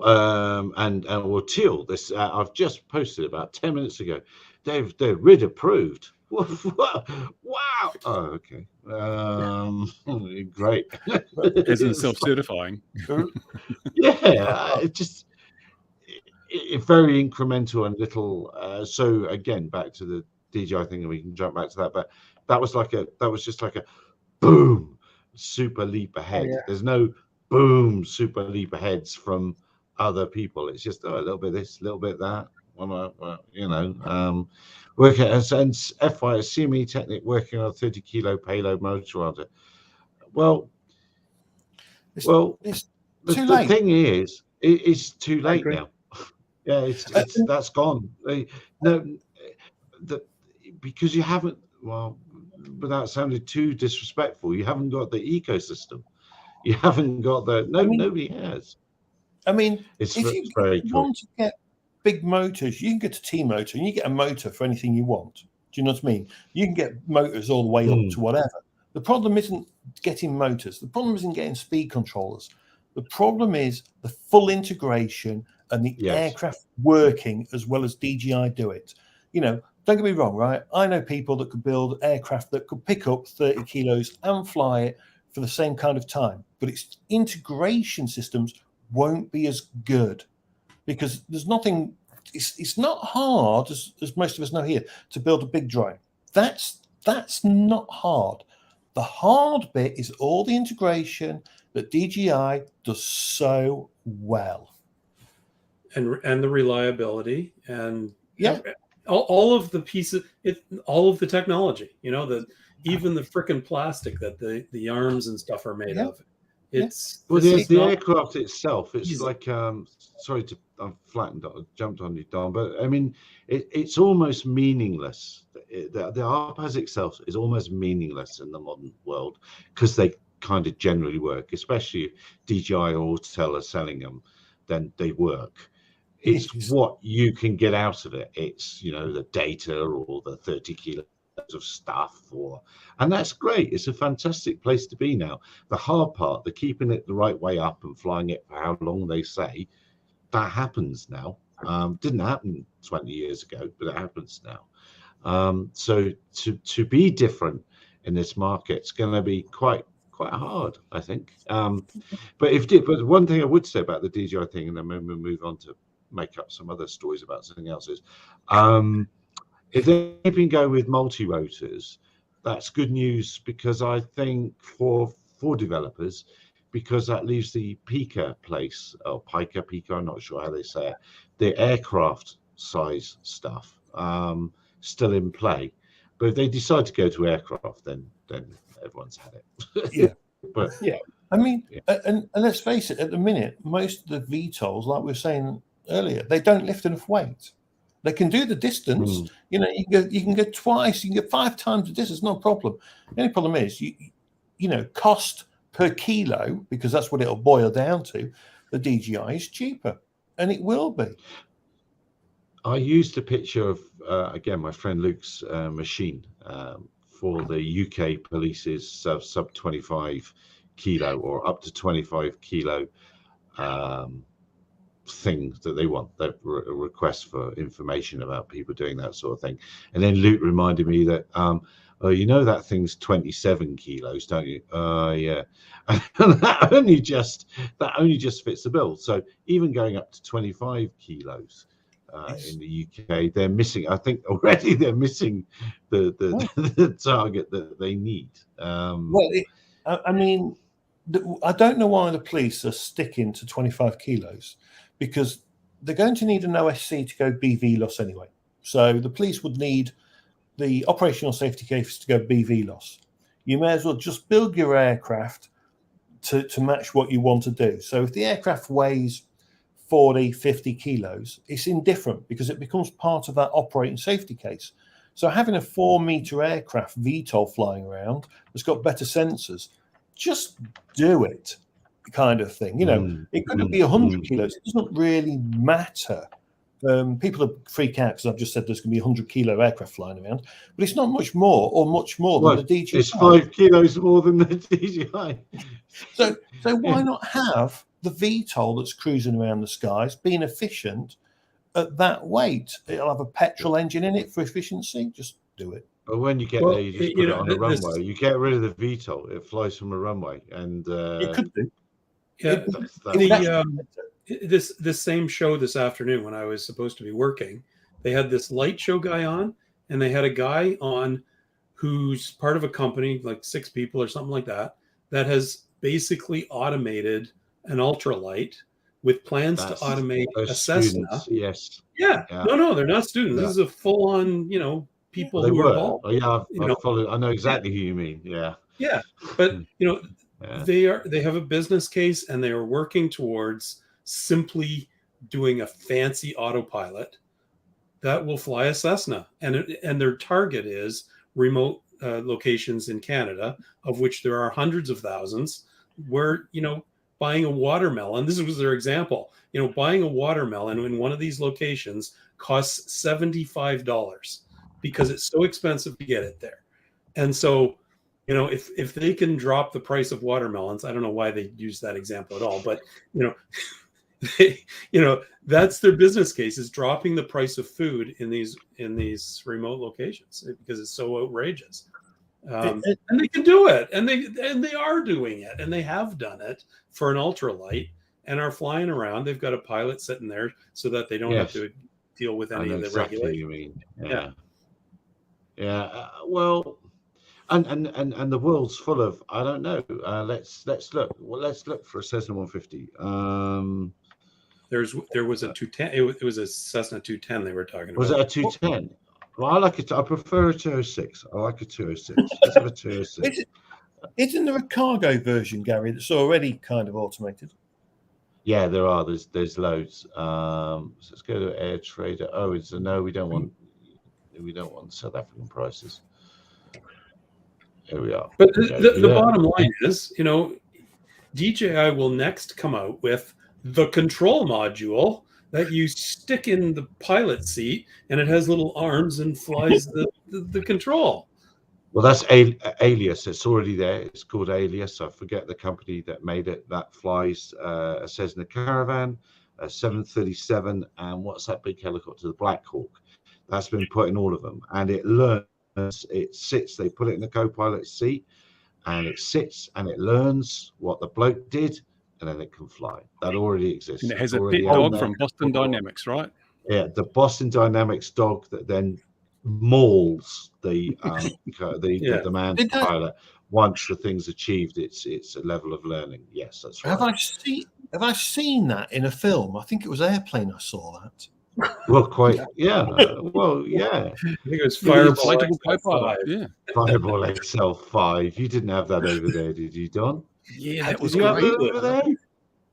Teal, this I've just posted about 10 minutes ago. They're RID approved. Wow. Oh, okay. Great. Isn't it self-certifying? Yeah, it's very incremental and little. So again, back to the DJI thing, and we can jump back to that. But that was just like a boom, super leap ahead. Oh, yeah. There's no boom, super leap aheads from other people. It's just a little bit this, a little bit that. Working and FY CME Technic working on a 30 kilo payload motor rotor. Well, it's the thing is, it's too late now. Yeah, it's that's gone. Because you haven't, without sounding too disrespectful, you haven't got the ecosystem. You haven't got nobody has. I mean, It's if you very cool. want to get big motors, you can go to T-Motor and you get a motor for anything you want. Do you know what I mean? You can get motors all the way up to whatever. The problem isn't getting motors. The problem isn't getting speed controllers. The problem is the full integration and the aircraft working as well as DJI do it. You know, don't get me wrong, right? I know people that could build aircraft that could pick up 30 kilos and fly it for the same kind of time, but its integration systems won't be as good because there's nothing. It's not hard, as most of us know here, to build a big drone. That's not hard. The hard bit is all the integration that DJI does so well, and the reliability and yeah, all of the pieces, all of the technology. You know, even the frickin' plastic that the arms and stuff are made of. It's well, the aircraft itself. It's easy. like sorry to I've jumped on you, Don, but I mean it's almost meaningless. The RPAS itself is almost meaningless in the modern world because they kind of generally work, especially if DJI or Autel are selling them, then they work. It's what you can get out of it. It's, you know, the data or the 30 kilos of stuff, and that's great. It's a fantastic place to be now. The hard part, the keeping it the right way up and flying it for how long they say, that happens now. Didn't happen 20 years ago, but it happens now. So to be different in this market, it's going to be quite hard, I think. But one thing I would say about the DJI thing, and then we'll move on to make up some other stories about something else, is if they've been going with multi-rotors, that's good news, because I think for developers, because that leaves the Pika place, or Pika, I'm not sure how they say it, the aircraft size stuff still in play. But if they decide to go to aircraft, then everyone's had it. Yeah. But yeah, I mean, and let's face it, at the minute, most of the VTOLs, like we were saying earlier, they don't lift enough weight. They can do the distance. You know, you can go twice, you can get 5 times the distance, no problem. The only problem is, you know, cost per kilo, because that's what it'll boil down to. The DJI is cheaper, and it will be. I used a picture of again my friend Luke's machine for the UK police's sub 25 kilo or up to 25 kilo things that they want, that request for information about people doing that sort of thing. And then Luke reminded me that oh, you know, that thing's 27 kilos, don't you? Yeah. And that only just fits the bill. So even going up to 25 kilos in the UK, they're missing, I think already they're missing the target that they need. Well, I mean, I don't know why the police are sticking to 25 kilos, because they're going to need an OSC to go BVLOS anyway. So the police would need the operational safety case to go BVLOS. You may as well just build your aircraft to match what you want to do. So if the aircraft weighs 40, 50 kilos, it's indifferent because it becomes part of that operating safety case. So having a 4-meter aircraft VTOL flying around that's got better sensors, just do it, kind of thing. You know, it could be 100 kilos. It doesn't really matter. People freak out because I've just said there's going to be 100 kilo aircraft flying around, but it's not much more than the DJI. It's 5 kilos more than the DJI. So why not have the VTOL that's cruising around the skies being efficient at that weight? It'll have a petrol engine in it for efficiency. Just do it. But when you get there, you just put it on a runway. You get rid of the VTOL; it flies from a runway, and it could do. Yeah, this same show this afternoon, when I was supposed to be working, they had this light show guy on, and they had a guy on who's part of a company, like 6 people or something like that, that has basically automated an ultralight with plans to automate a Cessna. Yes. Yeah. No, they're not students. This is a full-on, you know, people who are involved. Oh, yeah, I've followed. I know exactly who you mean. Yeah. Yeah, but you know, they have a business case, and they are working towards simply doing a fancy autopilot that will fly a Cessna, and their target is remote locations in Canada, of which there are hundreds of thousands, where, you know, buying a watermelon. This was their example. Buying a watermelon in one of these locations costs $75 because it's so expensive to get it there. And so, if they can drop the price of watermelons, I don't know why they use that example at all, but that's their business case, is dropping the price of food in these remote locations because it's so outrageous. And they can do it, and they are doing it, and they have done it for an ultralight and are flying around. They've got a pilot sitting there so that they don't have to deal with any of the regulations. You mean, well, and the world's full of, I don't know. Let's look. Well, let's look for a Cessna 150. There was a 210. It was a Cessna 210 they were talking about. Was it a 210? Well, I like it. I prefer a 206. I like a 206. Let's have a 206. Isn't there a cargo version, Gary, that's already kind of automated? Yeah, there are. There's loads. So let's go to Air Trader. Oh, it's a no. We don't want South African prices. Here we are. But the bottom line is, DJI will next come out with the control module that you stick in the pilot seat, and it has little arms and flies the control. Well, that's Alias. It's already there. It's called Alias. I forget the company that made it. That flies a Cessna Caravan, a 737, and what's that big helicopter? The Black Hawk. That's been put in all of them, and it learns. It sits. They put it in the co-pilot seat, and it sits and it learns what the bloke did, and then it can fly. That already exists. And it has a pet dog from Boston Dynamics, right? Yeah, the Boston Dynamics dog that then mauls the manned pilot once the thing's achieved its level of learning. Yes, that's right. Have I seen that in a film? I think it was Airplane. I saw that. Well, quite, yeah. Well, yeah. I think it was Fireball XL5. Yeah, Fireball XL5. You didn't have that over there, did you, Don? Yeah, that was Did you have great. that over there?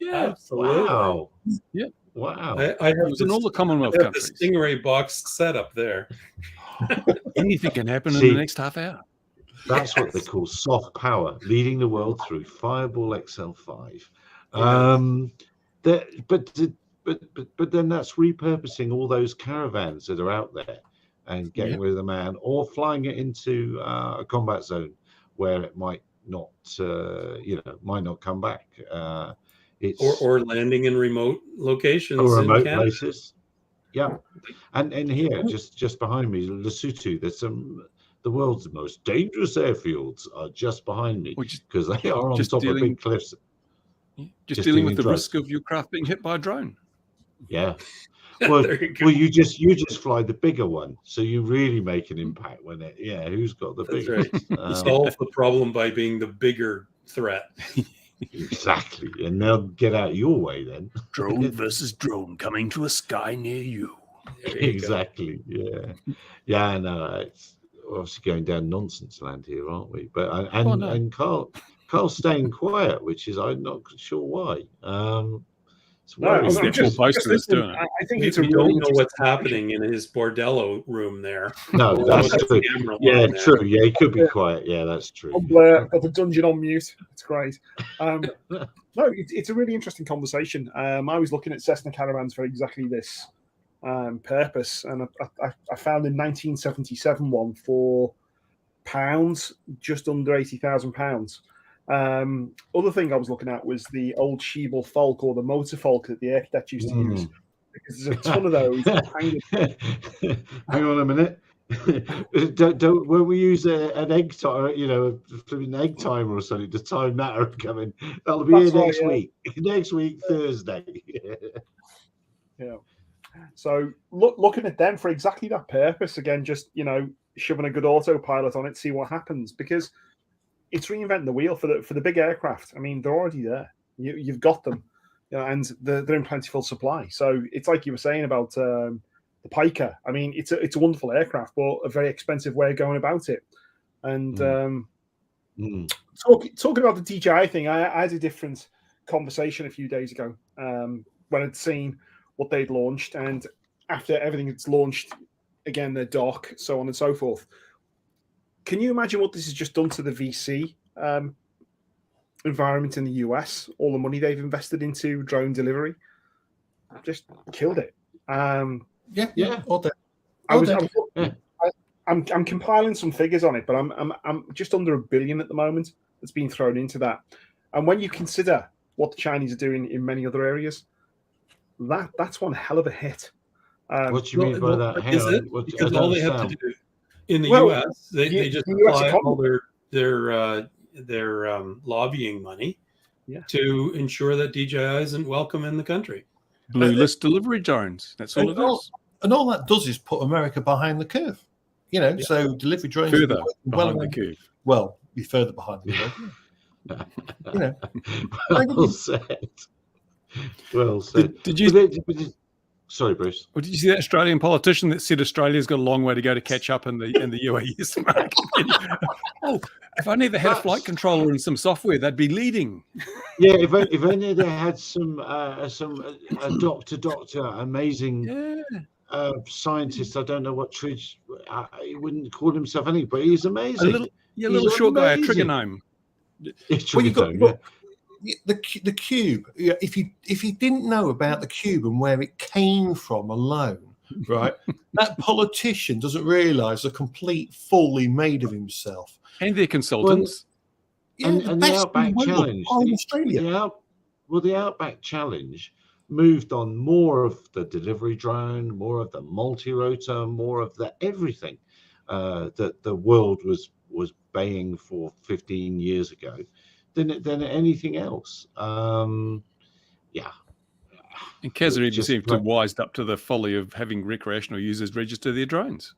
Yeah, absolutely. Wow. Yeah. Wow. I have It was in all the Commonwealth the countries. Stingray box set up there. Anything can happen in See, the next half hour. That's what they call soft power, leading the world through Fireball XL5. But then that's repurposing all those caravans that are out there and getting rid of the man, or flying it into a combat zone where it might not come back. Or landing in remote locations or remote in Canada. places. Yeah, and here just behind me, Lesotho. There's the world's most dangerous airfields are just behind me because they are on top of big cliffs. Just dealing with the risk of your craft being hit by a drone. Yeah. Well, you just fly the bigger one, so you really make an impact when it. Yeah, who's got the bigger? Right. Solve the problem by being the bigger threat. Exactly, and they'll get out your way then. Drone versus drone coming to a sky near you. Exactly. Yeah. No, it's obviously going down nonsense land here, aren't we? But and Carl's staying quiet, which is I'm not sure why. I think it's we don't know what's happening in his bordello room there. No, that's true. Yeah, true. Yeah, he could be quiet. Yeah, that's true. Blair got the dungeon on mute. It's great. No, it's a really interesting conversation. I was looking at Cessna Caravans for exactly this purpose, and I found in 1977 one for pounds, just under £80,000. Other thing I was looking at was the old Schiebel Falk, or the motor Falk that the architect used to use, because there's a ton of those. Hang on a minute. don't when we use an egg timer, an egg timer or something to time that coming. That'll be here next week. Next week, Thursday. Yeah. So looking at them for exactly that purpose, again, just shoving a good autopilot on it, see what happens, because it's reinventing the wheel for the big aircraft. I mean, they're already there. You've got them, and they're in plentiful supply. So it's like you were saying about the Piker. I mean, it's a wonderful aircraft, but a very expensive way of going about it. And talking about the DJI thing, I had a different conversation a few days ago when I'd seen what they'd launched, and after everything that's launched, again, their dock, so on and so forth. Can you imagine what this has just done to the VC environment in the US, all the money they've invested into drone delivery, just killed it. Yeah. All day. I'm compiling some figures on it, but I'm just under $1 billion at the moment that's been thrown into that. And when you consider what the Chinese are doing in many other areas, that's one hell of a hit. What do you mean by that? Hang Is on. it? What, Because I all don't they have to understand. do in the Well, U.S., they just the US apply all economy. their lobbying money Yeah. to ensure that DJI isn't welcome in the country. Blue list delivery drones. That's all it is. And all that does is put America behind the curve. You know, so delivery drones Further well behind the around- curve. Well, be further behind the curve. You know, Well said. Well said. Did you? Sorry, Bruce. Well, did you see that Australian politician that said Australia's got a long way to go to catch up in the UAE's market? Oh, if only they had a flight controller and some software, they'd be leading. Yeah, if only they had some doctor, amazing scientist. I don't know what Tridge. He wouldn't call himself anything, but he's amazing. A little short guy, a trigger gnome. well, you've got the cube. If you didn't know about the cube and where it came from alone, right? That politician doesn't realise the complete fool he made of himself. And their consultants. Yeah, and the Outback Challenge. Australia. The Outback Challenge moved on more of the delivery drone, more of the multi-rotor, more of the everything that the world was baying for 15 years ago than anything else. Yeah. And Kazarigi seems to have wised up to the folly of having recreational users register their drones.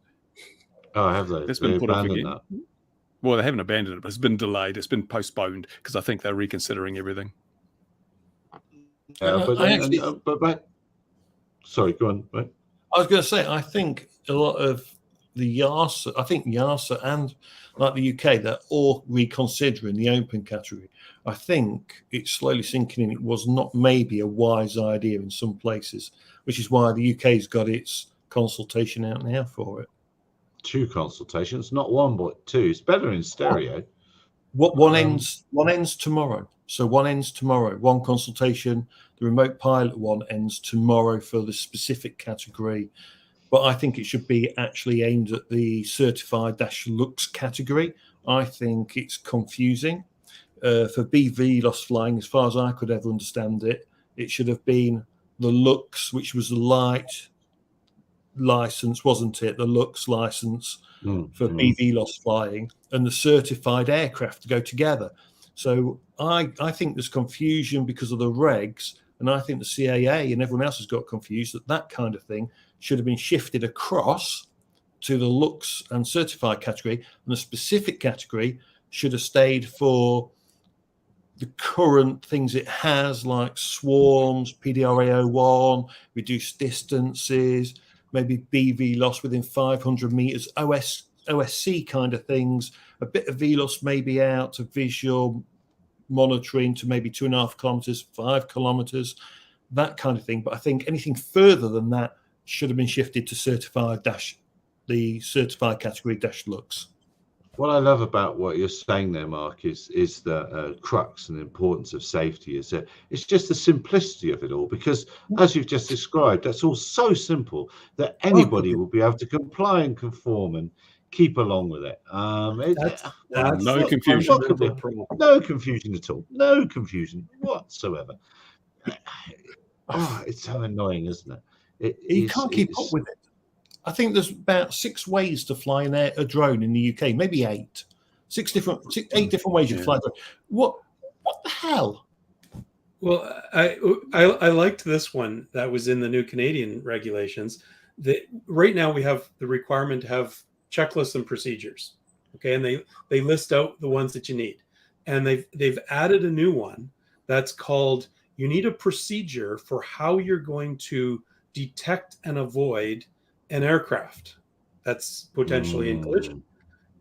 Oh, have they? That's been put off again. That. Well, they haven't abandoned it, but it's been delayed. It's been postponed because I think they're reconsidering everything. But back. Sorry, go on. Right? I was going to say, I think a lot of the YASA and like the UK, they're all reconsidering the open category. I think it's slowly sinking in. It was not maybe a wise idea in some places, which is why the UK's got its consultation out now for it. 2 consultations, not 1 but 2. It's better in stereo. One ends tomorrow. So one ends tomorrow. One consultation, the remote pilot one ends tomorrow for the specific category. But I think it should be actually aimed at the certified -lux category. I think it's confusing. For BVLOS flying, as far as I could ever understand it, it should have been the Lux, which was the light license, wasn't it? The Lux license for BVLOS flying and the certified aircraft to go together. So I think there's confusion because of the regs, and I think the CAA and everyone else has got confused that kind of thing should have been shifted across to the Lux and certified category, and the specific category should have stayed for the current things it has, like swarms, PDRA01, reduced distances, maybe BVLOS within 500 meters, OSC kind of things, a bit of VLOS maybe out to visual monitoring to maybe 2.5 kilometers, 5 kilometers, that kind of thing. But I think anything further than that should have been shifted to the certified category -lux. What I love about what you're saying there, Mark, is the crux and the importance of safety. Is that it's just the simplicity of it all, because as you've just described, that's all so simple that anybody will be able to comply and conform and keep along with it. That's no confusion. No confusion at all. No confusion whatsoever. It's so annoying, isn't it? You can't keep up with it. I think there's about 6 ways to fly a drone in the UK, maybe 8. 8 different ways you fly a drone. What the hell? Well, I liked this one that was in the new Canadian regulations. That right now we have the requirement to have checklists and procedures. Okay, and they list out the ones that you need, and they've added a new one that's called you need a procedure for how you're going to detect and avoid an aircraft that's potentially in collision.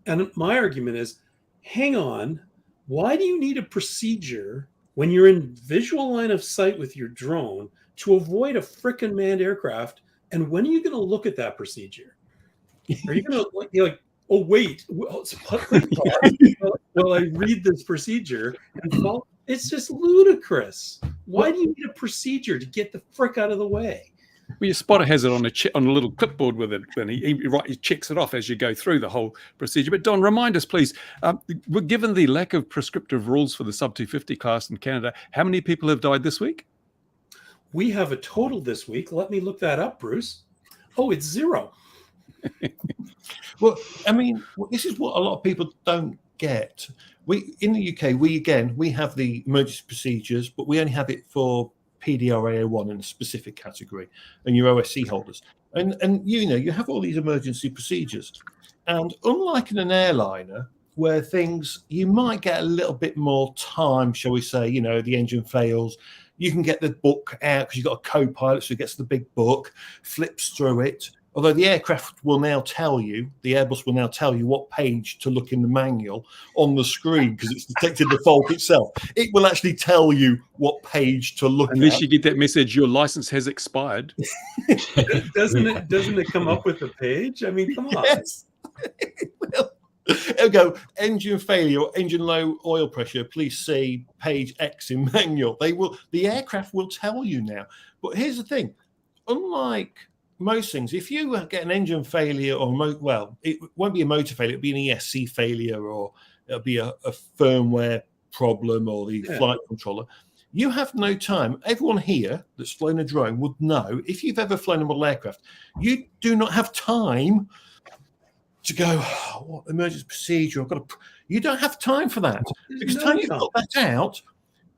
And my argument is, hang on, why do you need a procedure when you're in visual line of sight with your drone to avoid a frickin' manned aircraft? And when are you going to look at that procedure? Are you going to like, oh wait, please, while I read this procedure and follow It's just ludicrous. Why do you need a procedure to get the frick out of the way? Well, your spotter has it on a little clipboard with it, and he checks it off as you go through the whole procedure. But Don, remind us, please, given the lack of prescriptive rules for the sub 250 class in Canada, how many people have died this week? We have a total this week. Let me look that up, Bruce. Oh, it's 0. Well, I mean, this is what a lot of people don't get. We in the UK, we have the emergency procedures, but we only have it for PDRA1 in a specific category, and your OSC holders. And you have all these emergency procedures, and unlike in an airliner where things you might get a little bit more time, shall we say, the engine fails. You can get the book out because you've got a co-pilot, so he gets the big book, flips through it. Although the aircraft will now tell you, the Airbus will now tell you what page to look in the manual on the screen because it's detected the fault itself. It will actually tell you what page to look Unless at. you get that message, your license has expired. Doesn't it come up with a page? I mean, come on. Yes. Well, it'll go engine failure or engine low oil pressure. Please see page X in manual. The aircraft will tell you now. But here's the thing: unlike most things, if you get an engine failure or it won't be a motor failure, it'll be an ESC failure, or it'll be a firmware problem, or the flight controller. You have no time. Everyone here that's flown a drone would know, if you've ever flown a model aircraft, you do not have time to go, what emergency procedure? You don't have time for that. Because time you've got that out,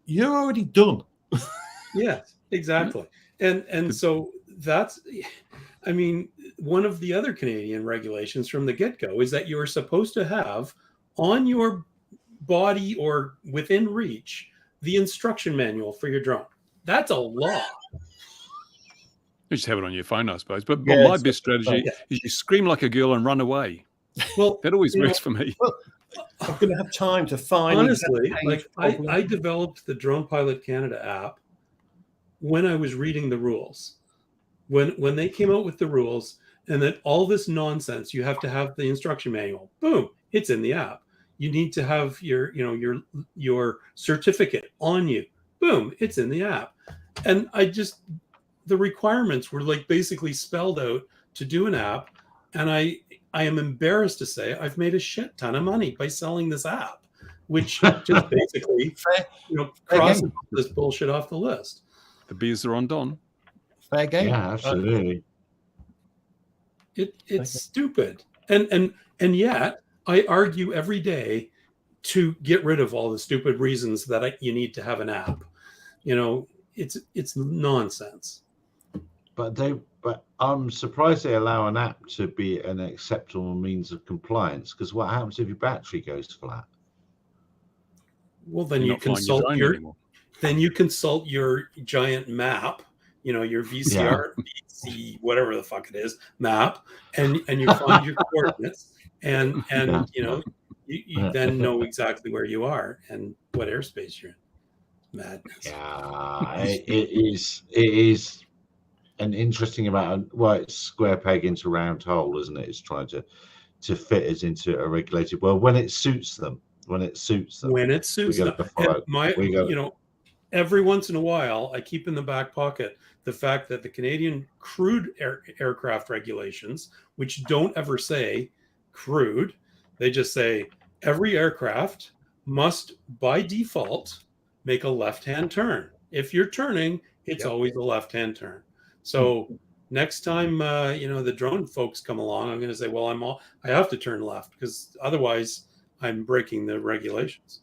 you're already done. Yes, exactly. And so that's, I mean, one of the other Canadian regulations from the get-go is that you are supposed to have on your body or within reach the instruction manual for your drone. That's a law. You just have it on your phone, I suppose. But my best strategy is you scream like a girl and run away. Well, that always works for me. Well, I'm going to have time to find. Honestly, like I developed the Drone Pilot Canada app when I was reading the rules. When they came out with the rules, and that all this nonsense, you have to have the instruction manual. Boom, it's in the app. You need to have your certificate on you. Boom, it's in the app. And the requirements were like basically spelled out to do an app. And I am embarrassed to say I've made a shit ton of money by selling this app, which just basically crosses this bullshit off the list. The beers are on Don. Fair game. Yeah, absolutely. It's stupid. And yet I argue every day to get rid of all the stupid reasons that you need to have an app. It's nonsense. But I'm surprised they allow an app to be an acceptable means of compliance, because what happens if your battery goes flat? Well, then you consult your giant map, your VCR, VC, whatever the fuck it is, map, and you find your coordinates, and you then know exactly where you are and what airspace you're in. Madness. Yeah, it is an interesting amount. It's square peg into round hole, isn't it? It's trying to fit it into a regulated world when it suits them. When it suits them. Every once in a while, I keep in the back pocket the fact that the Canadian crude aircraft regulations, which don't ever say crude, they just say every aircraft must, by default, make a left-hand turn. If you're turning, it's always a left-hand turn. So next time, the drone folks come along, I'm going to say, well, I have to turn left because otherwise I'm breaking the regulations.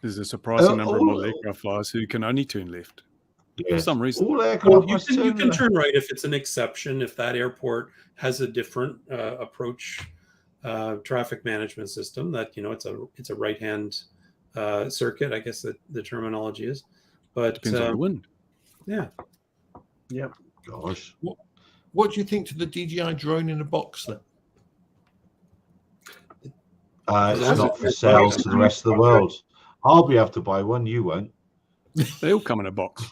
There's a surprising number of model aircraft flyers who can only turn left for some reason. You can turn right if it's an exception, if that airport has a different approach traffic management system that, it's a right-hand circuit, I guess the terminology is. But depends on the wind. Yeah. Yeah. Gosh. What do you think to the DJI drone in a box then? It's not for sale to the rest of the world. I'll be able to buy one. You won't. They all come in a box.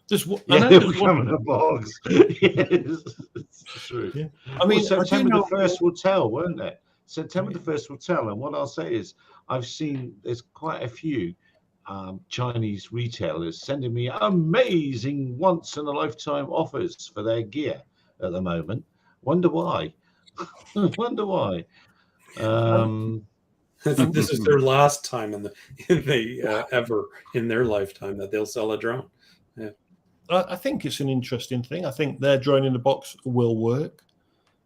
They'll come in a box. Yes, it's true. Yeah. I mean, September the 1st will tell, won't it? September the 1st will tell. And what I'll say is, I've seen there's quite a few Chinese retailers sending me amazing once-in-a-lifetime offers for their gear at the moment. Wonder why? Wonder why? This is their last time in the ever in their lifetime that they'll sell a drone. Yeah. I think it's an interesting thing. I think their drone in the box will work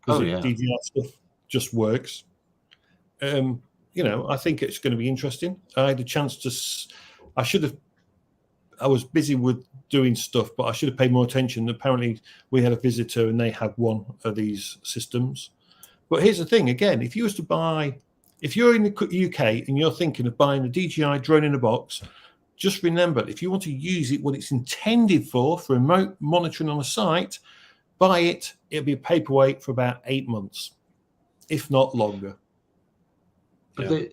because DJI stuff just works. I think it's going to be interesting. I had a chance to. I was busy with doing stuff, but I should have paid more attention. Apparently, we had a visitor and they had one of these systems. But here's the thing: again, if you're in the UK and you're thinking of buying a DJI drone in a box, just remember, if you want to use it what it's intended for remote monitoring on a site, buy it. It'll be a paperweight for about 8 months, if not longer. But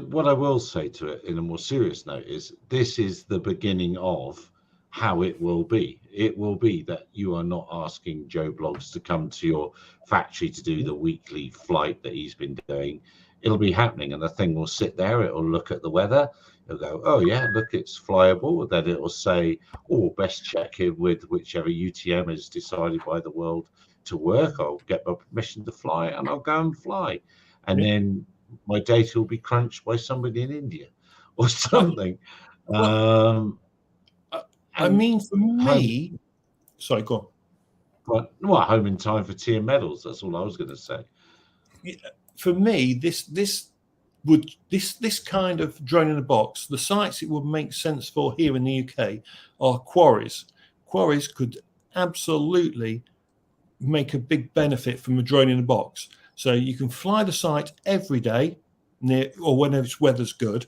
what I will say to it in a more serious note is this is the beginning of how it will be. It will be that you are not asking Joe Bloggs to come to your factory to do the weekly flight that he's been doing. It'll be happening, and the thing will sit there. It'll look at the weather. It'll go, oh yeah, look, it's flyable. Then it will say, oh, best check in with whichever UTM is decided by the world to work. I'll get my permission to fly, and I'll go and fly. And then my data will be crunched by somebody in India or something. For me, sorry, go on. Home in time for tea and medals. That's all I was going to say. For me, this kind of drone in a box, the sites it would make sense for here in the UK are quarries. Quarries could absolutely make a big benefit from a drone in a box. So you can fly the site every day, or whenever its weather's good.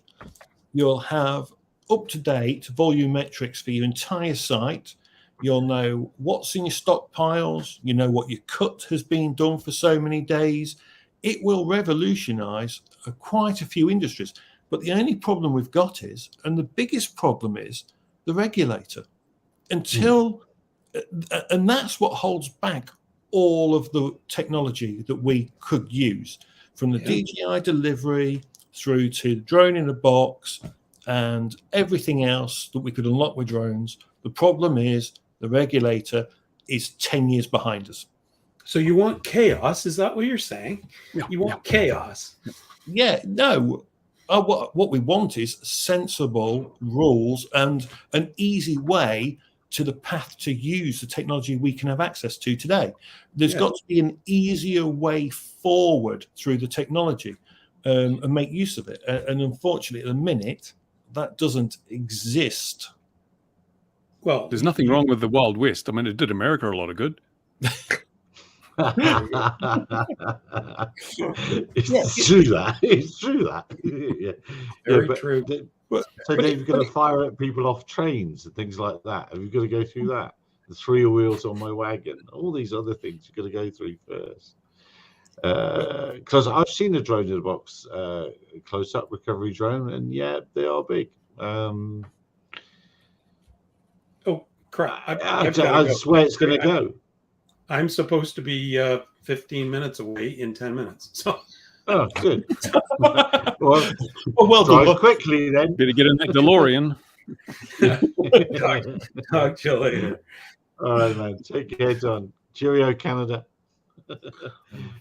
You'll have up-to-date volumetrics for your entire site. You'll know what's in your stockpiles. You know what your cut has been done for so many days. It will revolutionize quite a few industries. But the only problem we've got is, and the biggest problem is, the regulator. And that's what holds back all of the technology that we could use, from the DJI delivery through to drone in a box and everything else that we could unlock with drones. The problem is the regulator is 10 years behind us. So you want chaos? Is that what you're saying? Yeah. You want chaos? Yeah, no. What we want is sensible rules and an easy way to the path to use the technology we can have access to today. There's got to be an easier way forward through the technology and make use of it. And unfortunately, at the minute, that doesn't exist. Well, there's nothing wrong with the Wild West. I mean, it did America a lot of good. It's true that. It's true that. Very true. So Dave, you're going to fire at people off trains and things like that. Have you got to go through that? The 3 wheels on my wagon, all these other things you've got to go through first. Because I've seen a drone in a box, close-up recovery drone, and yeah, they are big. Oh crap! I swear it's going to go. I'm supposed to be 15 minutes away in 10 minutes. So. Oh, good. well drive quickly then. Better get in that DeLorean. Talk to you later. All right, man. Take care, Don. Cheerio, Canada.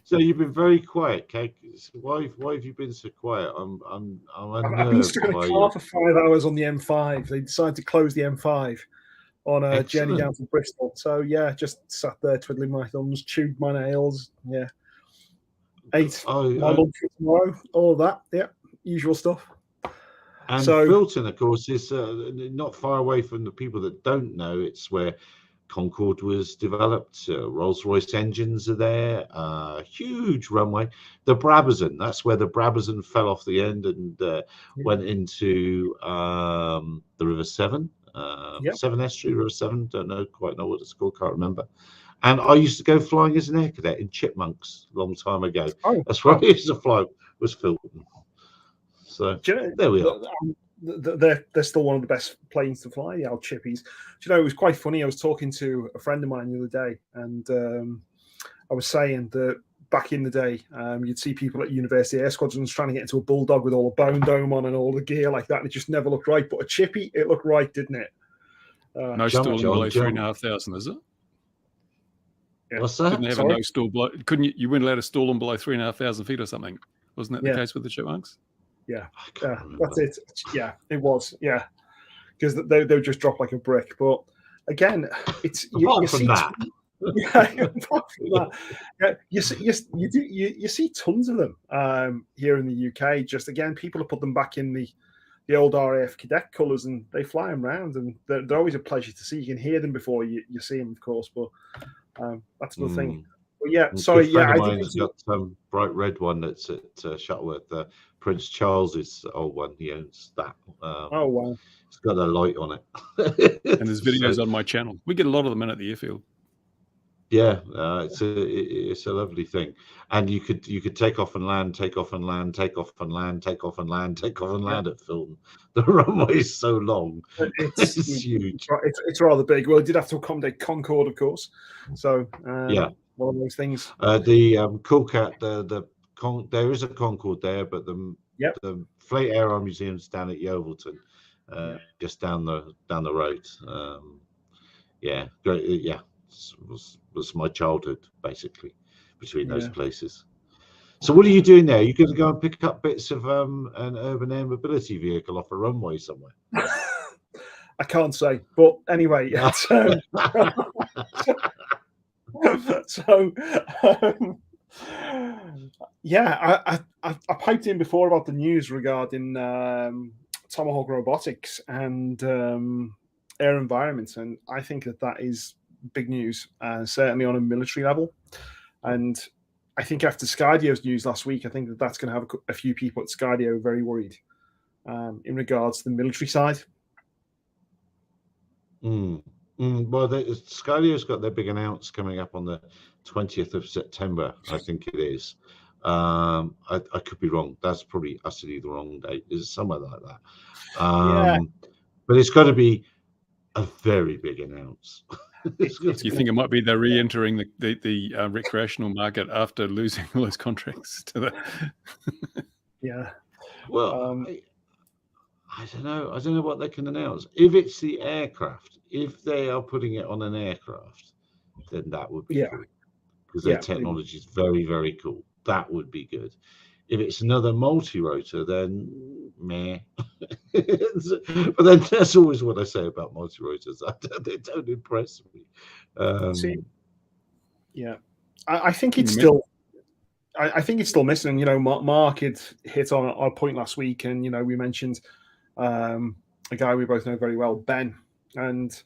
So you've been very quiet, Kate. Why have you been so quiet? I've been stuck in a car for 5 hours on the M5. They decided to close the M5 on a journey down from Bristol. So yeah, just sat there twiddling my thumbs, chewed my nails. Yeah. Ate my lunch for tomorrow, all of that, usual stuff. And Filton, of course, is not far away from the people that don't know. It's where Concorde was developed. Rolls-Royce engines are there. Huge runway. The Brabazon, that's where the Brabazon fell off the end and went into the River Severn. Severn Estuary, River Severn. Don't quite know what it's called. Can't remember. And I used to go flying as an air cadet in Chipmunks a long time ago. That's where I used to fly, was Filton. So there we are. They're still one of the best planes to fly, the old Chippies. Do you know, it was quite funny. I was talking to a friend of mine the other day, and I was saying that back in the day, you'd see people at University Air Squadrons trying to get into a Bulldog with all the bone dome on and all the gear like that, and it just never looked right. But a Chippy, it looked right, didn't it? No Jump, stalling John, below jump. 3,500, is it? Yeah. What's that? Didn't they have Sorry? a no stall below? Couldn't you? You weren't allowed to stall them below 3,500 feet or something. Wasn't that the Yeah. case with the chipmunks? Yeah, I can't remember. that's it. Yeah, it was. Yeah, because they would just drop like a brick. But again, it's Apart from that. Yeah, apart from that, yeah, you see tons of them here in the UK. Just again, people have put them back in the old RAF cadet colours, and they fly them around, and they're always a pleasure to see. You can hear them before you see them, of course, but that's another thing. But yeah, sorry, Good friend yeah, of I think mine's got some bright red one that's at Shuttleworth. Prince Charles's old one. He owns that. oh wow, It's got a light on it. And there's videos on my channel. We get a lot of them in at the airfield. Yeah, it's a lovely thing, and you could take off and land, take off and land, take off and land, take off and land, take off and land at Filton. The runway is so long; it's huge. It's rather big. Well, it did have to accommodate Concorde, of course. So Yeah, one of those things. The Cool Cat, there is a Concorde there, but the Fleet Air Arm Museum's down at Yeovilton, just down the road. Yeah, great. Yeah. Was my childhood basically between those places. So what are you doing there? You're going to go and pick up bits of an urban air mobility vehicle off a runway somewhere? I can't say, but anyway, yeah, I piped in before about the news regarding Tomahawk Robotics and air environments, and I think that is big news, certainly on a military level. And I think after Skydio's news last week, I think that's going to have a few people at Skydio very worried in regards to the military side. Well, Skydio's got their big announce coming up on the 20th of September, I think it is. I could be wrong. That's probably utterly the wrong date. Is it somewhere like that? But it's got to be a very big announce. You think it might be they're re-entering the recreational market after losing all those contracts to the Well, I don't know. I don't know what they can announce. If it's the aircraft, if they are putting it on an aircraft, then that would be cool, because their technology is very, very cool. That would be good. If it's another multi-rotor, then meh. But then that's always what I say about multi-rotors. They don't impress me. I think it's still. I think it's still missing. You know, Mark had hit on our point last week, and we mentioned a guy we both know very well, Ben, and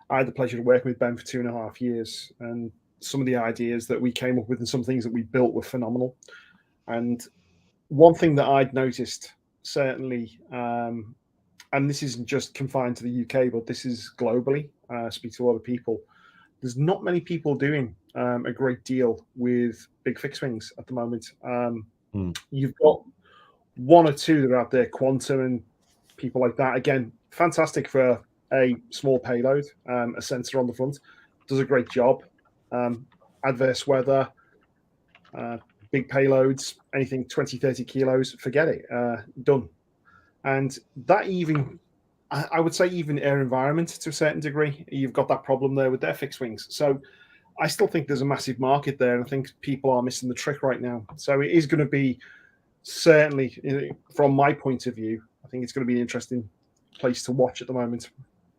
I had the pleasure of working with Ben for 2.5 years, and some of the ideas that we came up with and some things that we built were phenomenal. And one thing that I'd noticed, certainly, and this isn't just confined to the UK, but this is globally, I speak to a lot of people, there's not many people doing a great deal with big fixed wings at the moment. You've got one or two that are out there, Quantum and people like that. Again, fantastic for a small payload, a sensor on the front, does a great job. Adverse weather, big payloads, anything 20, 30 kilos, forget it, done. And that even, I would say even air environment to a certain degree, you've got that problem there with their fixed wings. So I still think there's a massive market there, and I think people are missing the trick right now. So it is going to be, certainly from my point of view, I think it's going to be an interesting place to watch at the moment.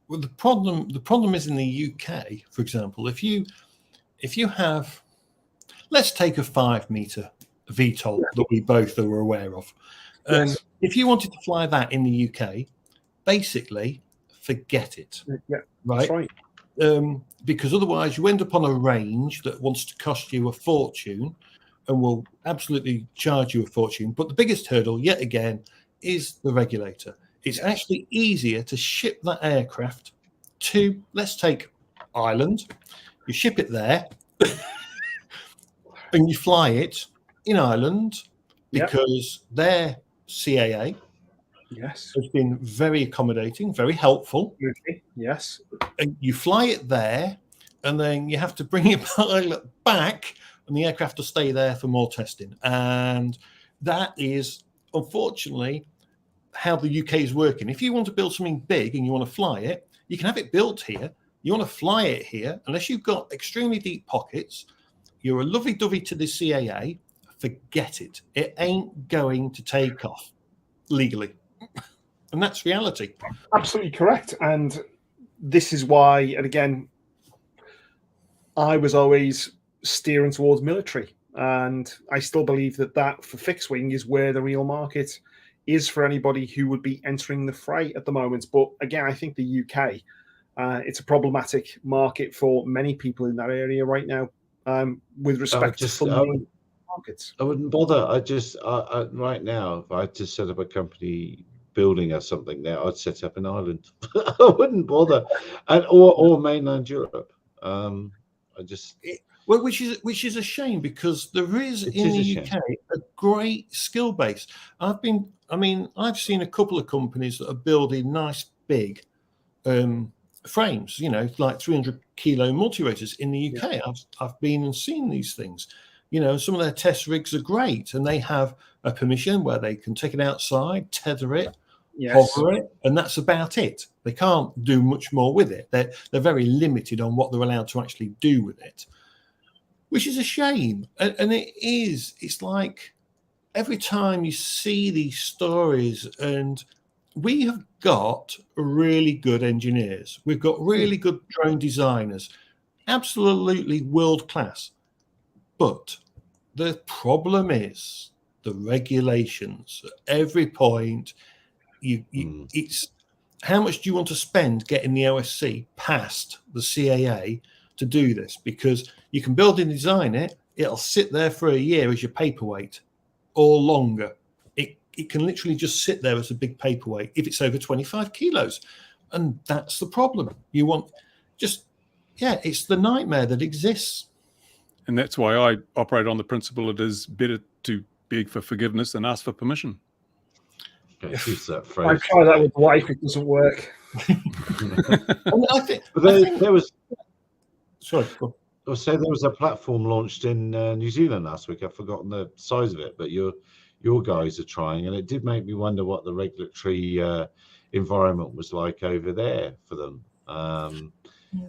Well, the problem is in the UK, for example, if you have, let's take a 5-meter VTOL that we both are aware of. If you wanted to fly that in the UK, basically, forget it. Yeah, right? That's right. Because otherwise you end up on a range that wants to cost you a fortune and will absolutely charge you a fortune. But the biggest hurdle, yet again, is the regulator. It's actually easier to ship that aircraft to, let's take Ireland. You ship it there and you fly it in Ireland because their CAA has been very accommodating, very helpful. Yes. And you fly it there, and then you have to bring your pilot back and the aircraft will stay there for more testing. And that is, unfortunately, how the UK is working. If you want to build something big and you want to fly it, you can have it built here. You want to fly it here, unless you've got extremely deep pockets, you're a lovey-dovey to the CAA, forget it. It ain't going to take off legally. And that's reality. Absolutely correct. And this is why, and again, I was always steering towards military. And I still believe that for fixed wing is where the real market is for anybody who would be entering the fray at the moment. But again, I think the UK, it's a problematic market for many people in that area right now, with respect to funding markets. I wouldn't bother. I right now, if I had to set up a company building or something there, I'd set up in Ireland. I wouldn't bother, or mainland Europe. Which is a shame, because there is in the UK a great skill base. I've seen a couple of companies that are building nice big frames, like 300 kilo multi-rotors in the UK. Yeah. I've been and seen these things. Some of their test rigs are great, and they have a permission where they can take it outside, tether it, hover it, and that's about it. They can't do much more with it. They're very limited on what they're allowed to actually do with it, which is a shame. And it's like every time you see these stories, and we have got really good engineers. We've got really good drone designers, absolutely world class. But the problem is the regulations. At every point, it's how much do you want to spend getting the OSC past the CAA to do this? Because you can build and design it, it'll sit there for a year as your paperweight or longer. It can literally just sit there as a big paperweight if it's over 25 kilos. And that's the problem. You want it's the nightmare that exists. And that's why I operate on the principle it is better to beg for forgiveness than ask for permission. Use that phrase. I try that with wife, it doesn't work. There was. Sorry. Cool. I'll say there was a platform launched in New Zealand last week. I've forgotten the size of it, but your guys are trying, and it did make me wonder what the regulatory environment was like over there for them.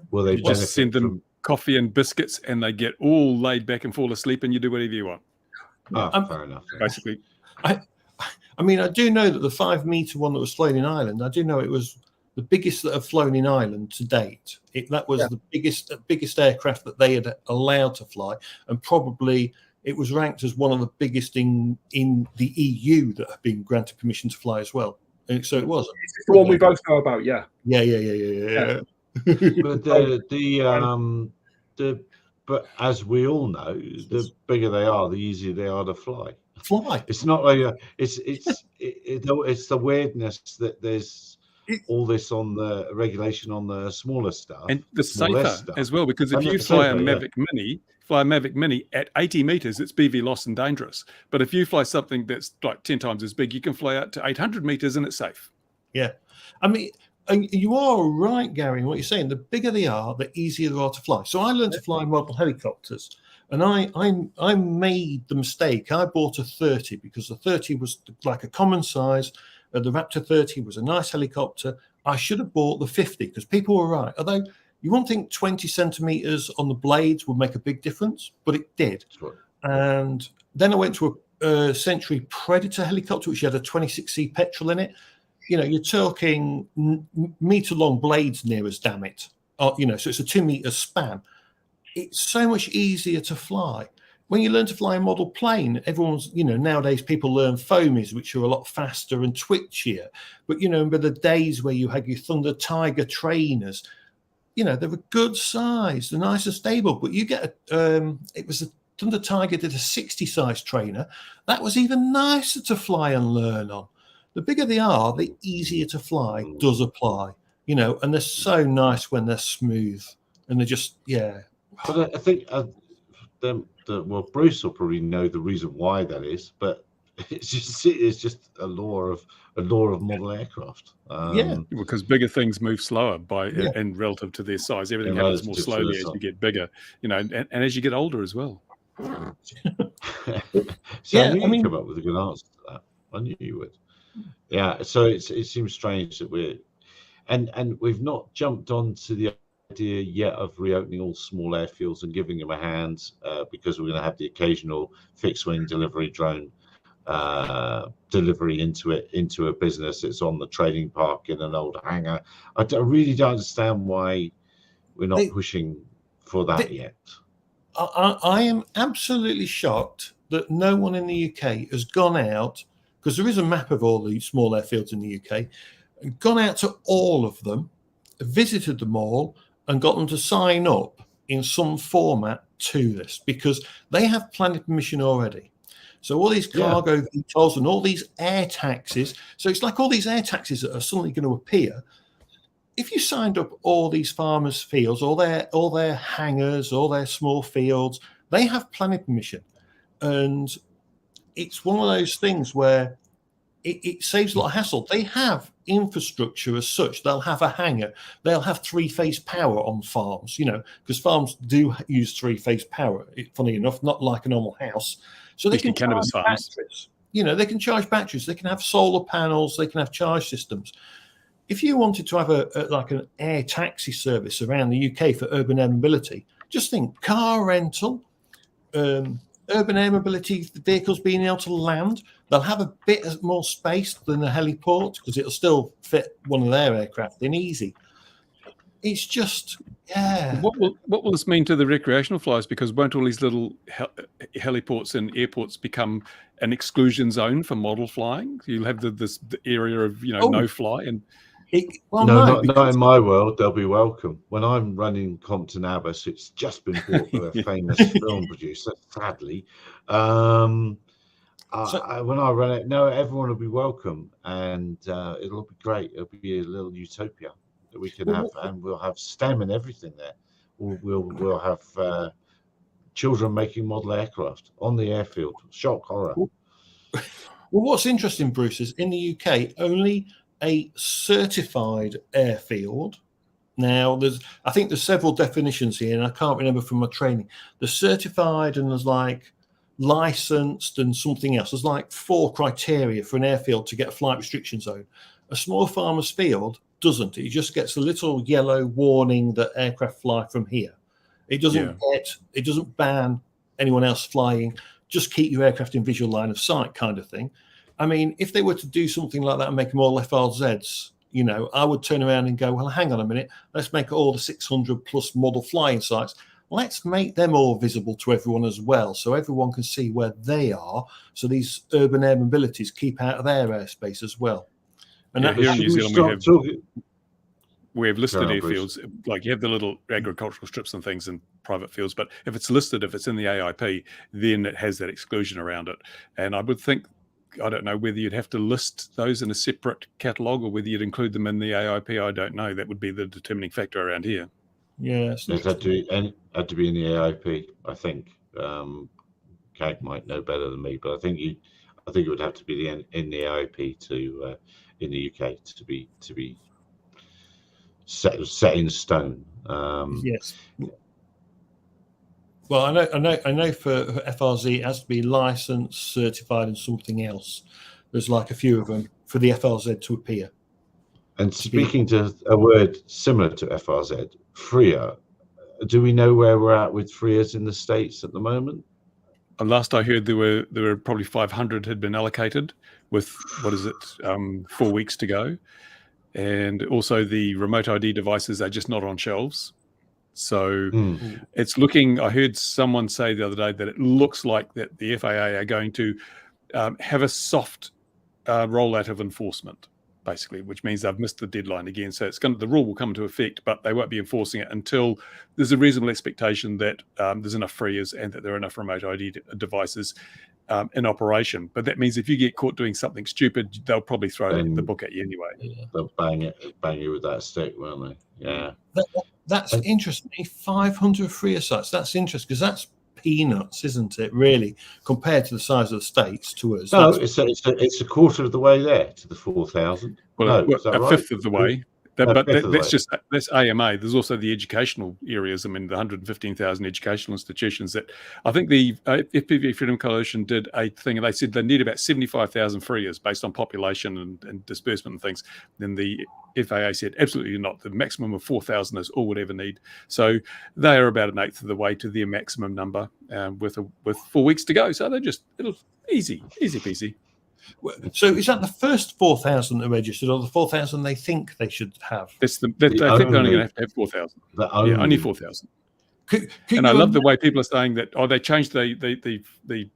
Will they just send them coffee and biscuits, and they get all laid back and fall asleep, and you do whatever you want? Fair enough. Basically, I do know that the 5 meter one that was flown in Ireland, I do know it was the biggest that have flown in Ireland to date. That was the biggest aircraft that they had allowed to fly, and probably it was ranked as one of the biggest in the EU that have been granted permission to fly as well. And so it was. It's the one we both know about, yeah. Yeah. But as we all know, the bigger they are, the easier they are to fly. It's not like it's the weirdness that there's all this on the regulation on the smaller stuff and the safer stuff as well, because if you fly a Mavic Mini at 80 meters, it's BV lost and dangerous. But if you fly something that's like 10 times as big, you can fly out to 800 meters and it's safe. Yeah, and you are right, Gary, in what you're saying. The bigger they are, the easier they are to fly. So I learned to fly model helicopters, and I made the mistake. I bought a 30 because the 30 was like a common size. The Raptor 30 was a nice helicopter. I should have bought the 50 because people were right. Although you wouldn't think 20 centimeters on the blades would make a big difference, but it did. Right. And then I went to a Century Predator helicopter, which had a 26C petrol in it. You're talking meter-long blades near us, damn it. So it's a 2 meter span. It's so much easier to fly. When you learn to fly a model plane, everyone's, nowadays people learn foamies, which are a lot faster and twitchier. But, remember the days where you had your Thunder Tiger trainers, they were good size, they're nice and stable. But you get it was a Thunder Tiger did a 60 size trainer. That was even nicer to fly and learn on. The bigger they are, the easier to fly does apply, and they're so nice when they're smooth and they're just, But I think Bruce will probably know the reason why that is, but it's just a law of model aircraft. Because bigger things move slower and relative to their size. Everything happens more slowly as you get bigger, and as you get older as well. So I Yeah, knew I you'd mean, come up with a good answer to that. I knew you would. Yeah. So it seems strange that and we've not jumped onto the idea yet of reopening all small airfields and giving them a hand, because we're going to have the occasional fixed wing delivery drone delivery into a business. It's on the trading park in an old hangar. I really don't understand why we're not They- pushing for that yet. I am absolutely shocked that no one in the UK has gone out, because there is a map of all the small airfields in the UK, and gone out to all of them, visited them all, and got them to sign up in some format to this, because they have planning permission already. So all these cargo VTOLs and all these air taxis, so it's like all these air taxis that are suddenly going to appear. If you signed up all these farmers' fields, all their hangars, all their small fields, they have planning permission, and it's one of those things where it saves a lot of hassle. They have infrastructure as such. They'll have a hangar. They'll have three-phase power on farms, because farms do use three-phase power. Funny enough, not like a normal house. So they Especially can cannabis charge farms. batteries. They can charge batteries. They can have solar panels. They can have charge systems. If you wanted to have like an air taxi service around the UK for urban air mobility, just think car rental, urban air mobility vehicles being able to land. They'll have a bit more space than a heliport because it'll still fit one of their aircraft in easy. It's just, yeah. What will this mean to the recreational flyers? Because won't all these little heliports and airports become an exclusion zone for model flying? You'll have the area of no fly and. Not in my world. They'll be welcome. When I'm running Compton Abbas, it's just been bought by a famous film producer, sadly. When I run it, no, everyone will be welcome, and it'll be great. It'll be a little utopia that we can have, and we'll have STEM and everything there. We'll have children making model aircraft on the airfield. Shock horror. Well, what's interesting, Bruce, is in the UK only a certified airfield. Now, I think there's several definitions here, and I can't remember from my training. There's certified, and there's like licensed, and something else. There's like 4 criteria for an airfield to get a flight restriction zone. A small farmer's field doesn't. It just gets a little yellow warning that aircraft fly from here. It doesn't it doesn't ban anyone else flying. Just keep your aircraft in visual line of sight, kind of thing. I mean, if they were to do something like that and make them all FRZs, I would turn around and go, well, hang on a minute. Let's make all the 600 plus model flying sites. Let's make them all visible to everyone as well, so everyone can see where they are. So these urban air mobilities keep out of their airspace as well. And here in New Zealand, we have listed airfields. Like you have the little agricultural strips and things in private fields, but if it's listed, if it's in the AIP, then it has that exclusion around it. And I would think, I don't know whether you'd have to list those in a separate catalogue or whether you'd include them in the AIP. I don't know. That would be the determining factor around here. Yes, it had to be in the AIP. I think CAG might know better than me, but I think it would have to be in the AIP to in the UK to be set in stone. Yes. Well, I know for FRZ it has to be licensed, certified, and something else. There's like a few of them for the FRZ to appear. And speaking to a word similar to FRZ, FRIA. Do we know where we're at with FRIAs in the States at the moment? And last I heard, there were probably 500 had been allocated, with 4 weeks to go, and also the remote ID devices are just not on shelves. So it's looking. I heard someone say the other day that it looks like that the FAA are going to have a soft rollout of enforcement, basically, which means they've missed the deadline again. So the rule will come into effect, but they won't be enforcing it until there's a reasonable expectation that there's enough FRIAs and that there are enough remote ID devices in operation. But that means if you get caught doing something stupid, they'll probably throw the book at you anyway. Yeah. They'll bang you with that stick, won't they? Yeah. That's interesting. 500 FRIA sites. That's interesting because that's peanuts, isn't it? Really, compared to the size of the States to us. No, it's a quarter of the way there to the 4,000. Well, no, is that a right? fifth of the way. That's AMA. There's also the educational areas. I mean, the 115,000 educational institutions that I think the FPV Freedom Coalition did a thing, and they said they need about 75,000 freers based on population and disbursement and things. Then the FAA said absolutely not. The maximum of 4,000 is all we'd ever need. So they are about an eighth of the way to their maximum number with 4 weeks to go. So it'll easy peasy. So is that the first 4,000 that are registered, or the 4,000 they think they should have? I think they're only going to have 4,000. Only 4,000. And I love the way people are saying that. They changed the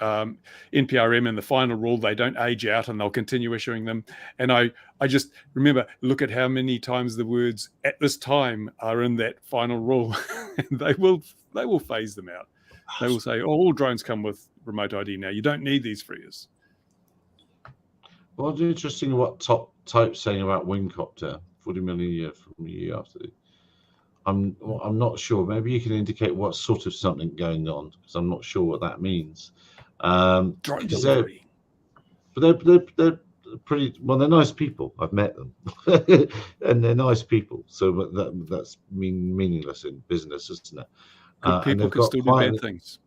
NPRM in the final rule. They don't age out, and they'll continue issuing them. And I just remember, look at how many times the words "at this time" are in that final rule. And they will phase them out. They will say, all drones come with remote ID now. You don't need these freers. Well, it's interesting what Top Type's saying about Wingcopter, 40 million a year from a year after. I'm not sure. Maybe you can indicate what sort of something going on, because I'm not sure what that means. Drone delivery. But they're pretty well. They're nice people. I've met them, and they're nice people. So that's meaningless in business, isn't it? Good people can still do bad things.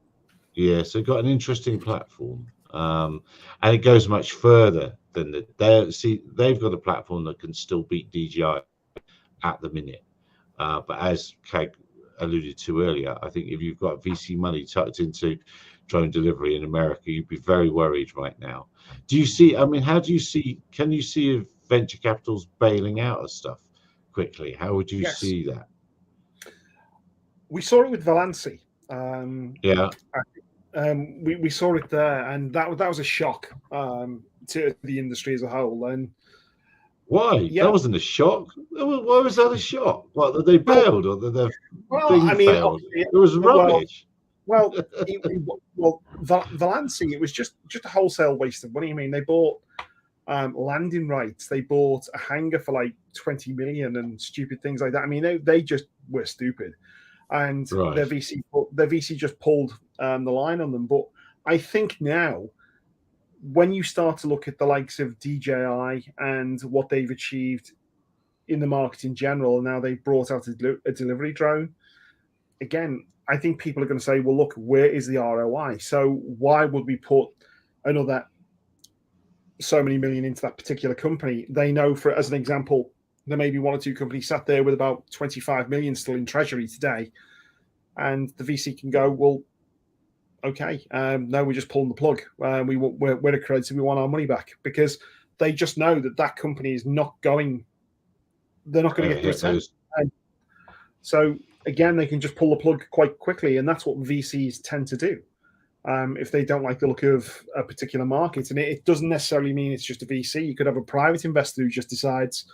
Yeah, so got an interesting platform, and it goes much further than they've got a platform that can still beat DJI at the minute. But as Kag alluded to earlier, I think if you've got VC money tucked into drone delivery in America, you'd be very worried right now. Do you see? I mean, can you see if venture capital's bailing out of stuff quickly? How would you see that? We saw it with Valancy. Yeah. We saw it there, and that was a shock to the industry as a whole. And why? Yeah. That wasn't a shock. Why was that a shock? What, that they bailed or that their thing failed? It was rubbish. Well, Valancy, it was just a wholesale waste of money. I mean, they bought landing rights. They bought a hangar for like 20 million and stupid things like that. I mean, they just were stupid. And their VC just pulled the line on them. But I think now, when you start to look at the likes of DJI and what they've achieved in the market in general, and now they've brought out a delivery drone, again, I think people are going to say, well, look, where is the ROI? So why would we put another so many million into that particular company? They know, as an example, there may be one or two companies sat there with about 25 million still in treasury today, and the VC can go, well, okay, no, we're just pulling the plug. We're accredited. We want our money back, because they just know that company is not going. They're not going to get the return. So again, they can just pull the plug quite quickly, and that's what VCs tend to do if they don't like the look of a particular market. And it doesn't necessarily mean it's just a VC. You could have a private investor who just decides,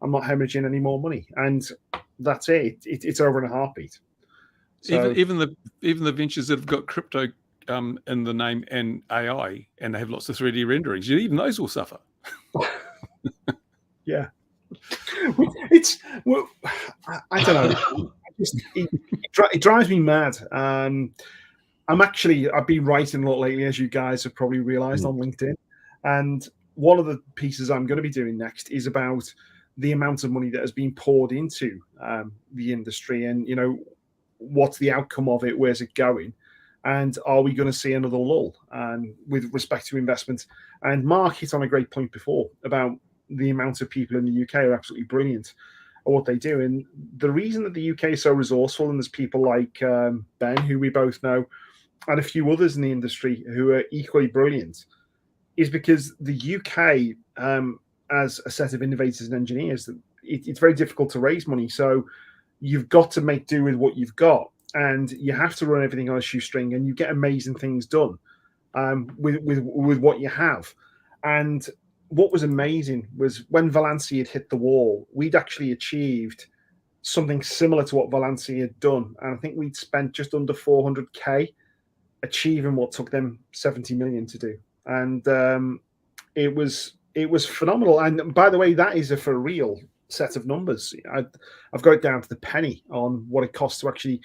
I'm not hemorrhaging any more money, and that's it. It's over in a heartbeat. So, even the ventures that have got crypto in the name and AI, and they have lots of 3D renderings, even those will suffer. Yeah, I don't know. It drives me mad. I've been writing a lot lately, as you guys have probably realized, on LinkedIn, and one of the pieces I'm going to be doing next is about the amount of money that has been poured into the industry, and what's the outcome of it, where's it going, and are we going to see another lull with respect to investment? And Mark hit on a great point before about the amount of people in the UK are absolutely brilliant at what they do, and the reason that the UK is so resourceful, and there's people like Ben, who we both know, and a few others in the industry who are equally brilliant, is because the UK, as a set of innovators and engineers, it's very difficult to raise money. So you've got to make do with what you've got, and you have to run everything on a shoestring, and you get amazing things done with what you have. And what was amazing was when Valancy had hit the wall, we'd actually achieved something similar to what Valancy had done. And I think we'd spent just under 400K achieving what took them 70 million to do. And it was phenomenal. And by the way, that is a for real set of numbers. I've got it down to the penny on what it costs to actually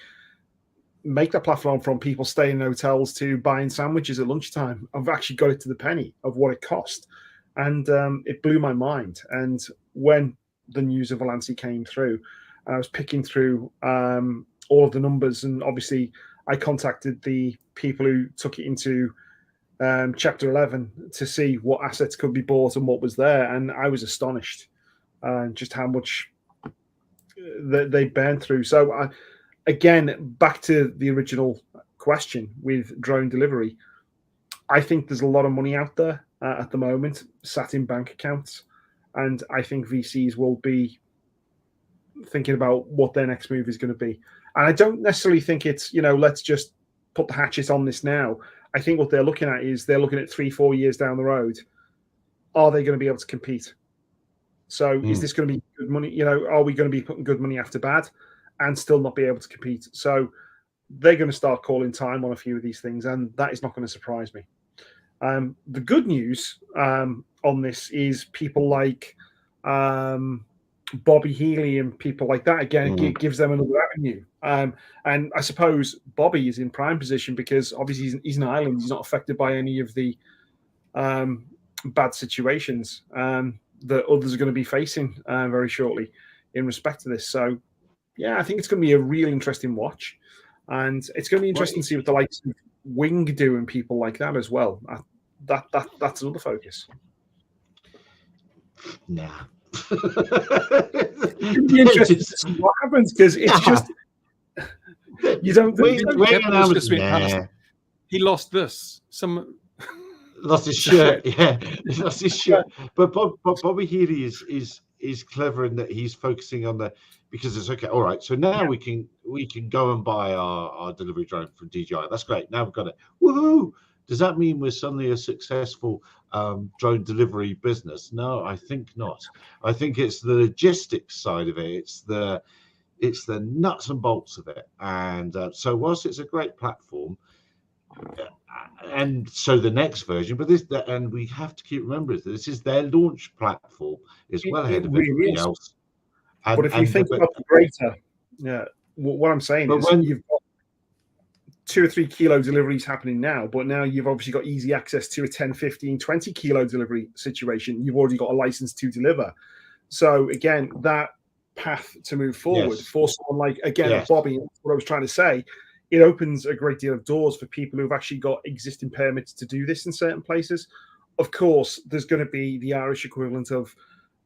make that platform, from people staying in hotels to buying sandwiches at lunchtime. I've actually got it to the penny of what it cost. And it blew my mind. And when the news of Valancy came through, and I was picking through all of the numbers, and obviously I contacted the people who took it into Chapter 11 to see what assets could be bought and what was there, and I was astonished just how much they burned through. So again, back to the original question with drone delivery, I think there's a lot of money out there at the moment sat in bank accounts, and I think VCs will be thinking about what their next move is going to be. And I don't necessarily think it's, let's just put the hatchet on this now. I think what they're looking at is they're looking at 3-4 years down the road. Are they going to be able to compete? So is this going to be good money? Are we going to be putting good money after bad and still not be able to compete? So they're going to start calling time on a few of these things, and that is not going to surprise me. The good news on this is people like Bobby Healy and people like that. Again, it gives them another avenue. And I suppose Bobby is in prime position because obviously he's an island. He's not affected by any of the bad situations that others are going to be facing very shortly in respect to this. So, yeah, I think it's going to be a real interesting watch. And it's going to be interesting to see what the likes of Wing do and people like that as well. That's another focus. Nah. It's going to be interesting to see what happens because it's just you don't. He lost this. Lost his shirt. Yeah, he lost his shirt. But Bobby Healy is clever in that he's focusing on because it's okay. All right, so now we can go and buy our delivery drone from DJI. That's great. Now we've got it. Woohoo! Does that mean we're suddenly a successful drone delivery business? No, I think not. I think it's the logistics side of it. It's the nuts and bolts of it. And so whilst it's a great platform, and so the next version, and we have to keep remembering this is their launch platform. It's well ahead of everything else. But if you think about the greater, what I'm saying is you've got 2 or 3 kilo deliveries happening now, but now you've obviously got easy access to a 10, 15, 20 kilo delivery situation. You've already got a license to deliver. So again, that path to move forward for someone like, Bobby, what I was trying to say, it opens a great deal of doors for people who've actually got existing permits to do this in certain places. Of course, there's going to be the Irish equivalent of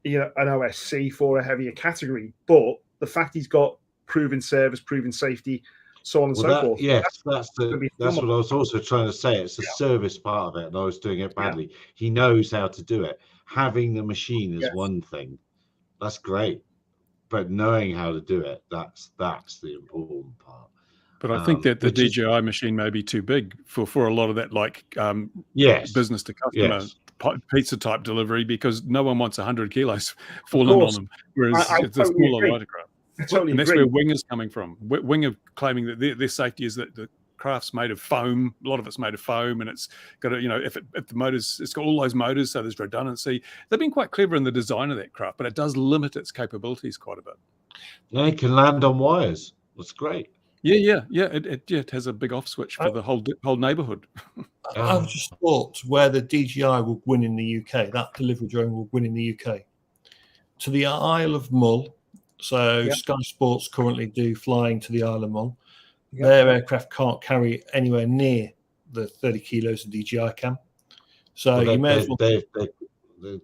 an OSC for a heavier category, but the fact he's got proven service, proven safety, so on and so forth. Yes, that's what I was also trying to say. It's the service part of it, and I was doing it badly. Yeah. He knows how to do it. Having the machine is one thing. That's great. But knowing how to do it, that's the important part. But I think that the DJI machine may be too big for a lot of that, business to customer pizza type delivery, because no one wants 100 kilos falling on them, whereas it's a smaller lighter craft. And that's where Wing is coming from. Wing are claiming that their safety is that the craft's made of foam. A lot of it's made of foam, and it's got if the motors, it's got all those motors, so there's redundancy. They've been quite clever in the design of that craft, but it does limit its capabilities quite a bit. Yeah, it can land on wires. That's great. Yeah. It has a big off switch for the whole neighborhood. I've just thought where the DJI will win in the UK, that delivery drone will win in the UK. To the Isle of Mull. So Sky Sports currently do flying to the Isle of Mull. Their aircraft can't carry anywhere near the 30 kilos of DJI can. So you may as well.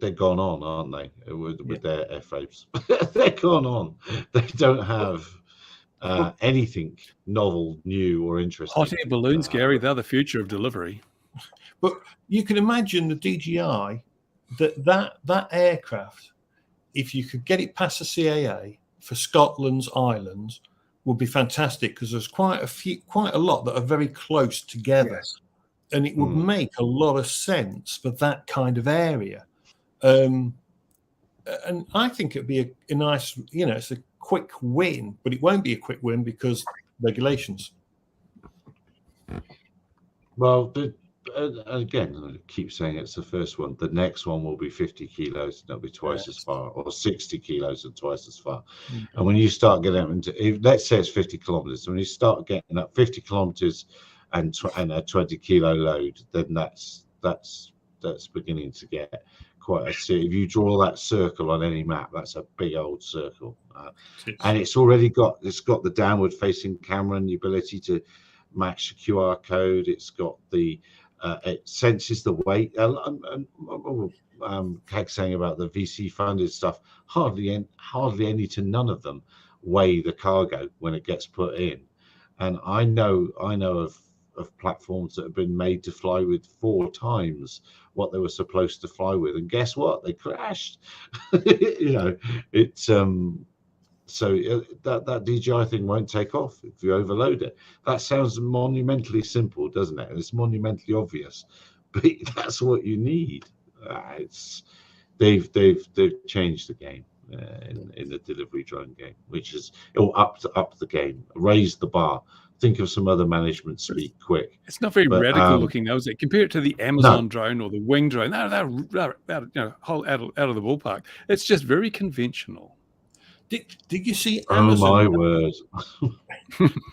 They're gone on, aren't they? With their airframes, they're gone on. They don't have anything novel, new, or interesting. Hot air balloons, Gary, they're the future of delivery. But you can imagine the DJI, that aircraft, if you could get it past the CAA for Scotland's islands, would be fantastic, because there's quite a lot that are very close together, and it would make a lot of sense for that kind of area. And I think it'd be a nice, it's a quick win, but it won't be a quick win because regulations. Well, again, I keep saying it's the first one. The next one will be 50 kilos, and it'll be twice as far, or 60 kilos and twice as far. Mm-hmm. And when you start getting up into, let's say it's 50 kilometers, when you start getting up 50 kilometers and a 20 kilo load, then that's beginning to get quite a city. If you draw that circle on any map, that's a big old circle, and it's got the downward facing camera and the ability to match the QR code. It's got the it senses the weight. Keg saying about the VC funded stuff, hardly any to none of them weigh the cargo when it gets put in. And I know of platforms that have been made to fly with 4 times what they were supposed to fly with, and guess what? They crashed. You know, it's so that DJI thing won't take off if you overload it. That sounds monumentally simple, doesn't it? And it's monumentally obvious, but that's what you need. It's they've changed the game in the delivery drone game, which is up the game, raise the bar. Think of some other management speak quick. It's not very radical looking, though, is it? Compare it to the Amazon drone or the Wing drone. They're whole out of the ballpark. It's just very conventional. Did you see Amazon? Oh my word!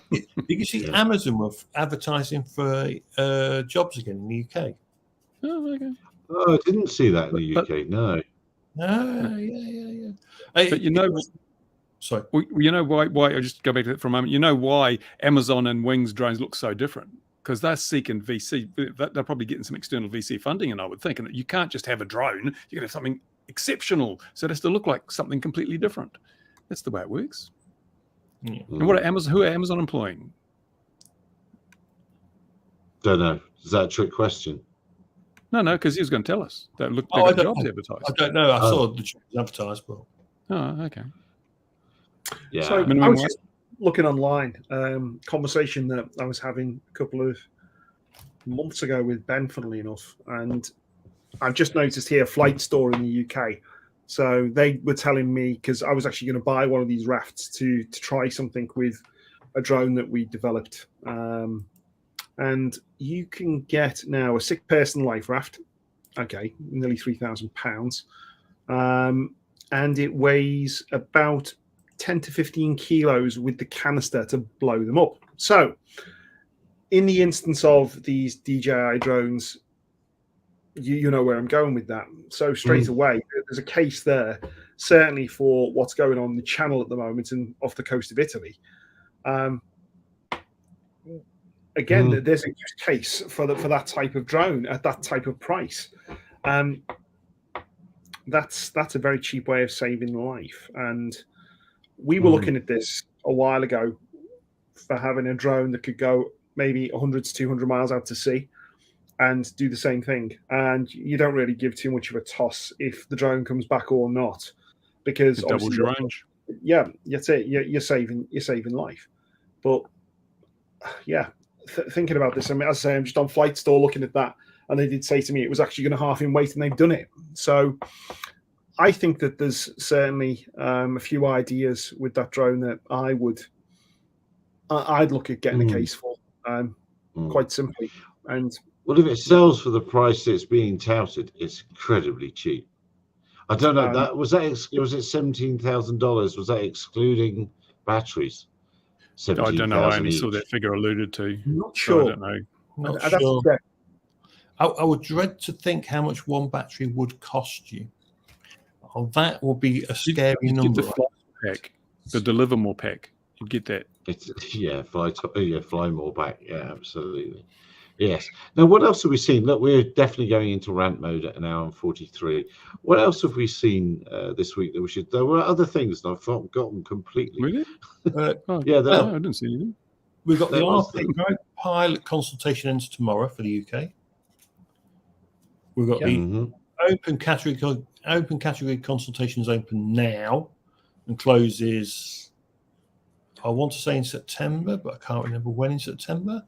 Did you see Amazon were advertising for jobs again in the UK? Oh, okay. Oh, I didn't see that in the UK. No. Yeah. But you know, sorry. Well, you know why? I just go back to that for a moment. You know why Amazon and Wings drones look so different? Because they're seeking VC. They're probably getting some external VC funding, and I would think, and you can't just have a drone. You can have something exceptional, so it has to look like something completely different. That's the way it works. Yeah. And what are Amazon? Who are Amazon employing? Don't know. Is that a trick question? No, because he was going to tell us. That looked I like don't jobs know. advertised. I don't know. I saw the jobs advertised, but Oh, okay. Yeah. So Minimum I was wage? just looking online, conversation that I was having a couple of months ago with Ben, funnily enough, and I've just noticed here Flight Store in the UK. So they were telling me, because I was actually going to buy one of these rafts to try something with a drone that we developed. And you can get now a 6-person life raft, okay, nearly £3,000, and it weighs about 10 to 15 kilos with the canister to blow them up. So in the instance of these DJI drones, you know where I'm going with that. So straight away, there's a case there, certainly for what's going on in the Channel at the moment and off the coast of Italy. Again, there's a use case for that type of drone at that type of price. That's a very cheap way of saving life. And we were looking at this a while ago for having a drone that could go maybe 100 to 200 miles out to sea and do the same thing. And you don't really give too much of a toss if the drone comes back or not, because It doubles your range. Yeah, that's it. You're saving life. But yeah, thinking about this, I mean, as I say, I'm just on Flight Store looking at that, and they did say to me it was actually going to half in weight, and they've done it. So I think that there's certainly a few ideas with that drone that I'd look at getting a case for, quite simply. And well, if it sells for the price it's being touted, it's incredibly cheap. I don't know. Was it $17,000? Was that excluding batteries? I don't know. I only saw that figure alluded to. Not sure. So I don't know. not sure. I would dread to think how much one battery would cost you. Oh, that will be a scary number. Get the pack, the deliver more pack. You get that. Fly more back. Yeah, absolutely. Yes. Now, what else have we seen? Look, we're definitely going into rant mode at an hour and 43. What else have we seen this week that we should? There were other things that I've forgotten completely. Really? I didn't see anything. We've got the RP pilot consultation ends tomorrow for the UK. We've got the open category consultations open now and closes, I want to say in September, but I can't remember when in September.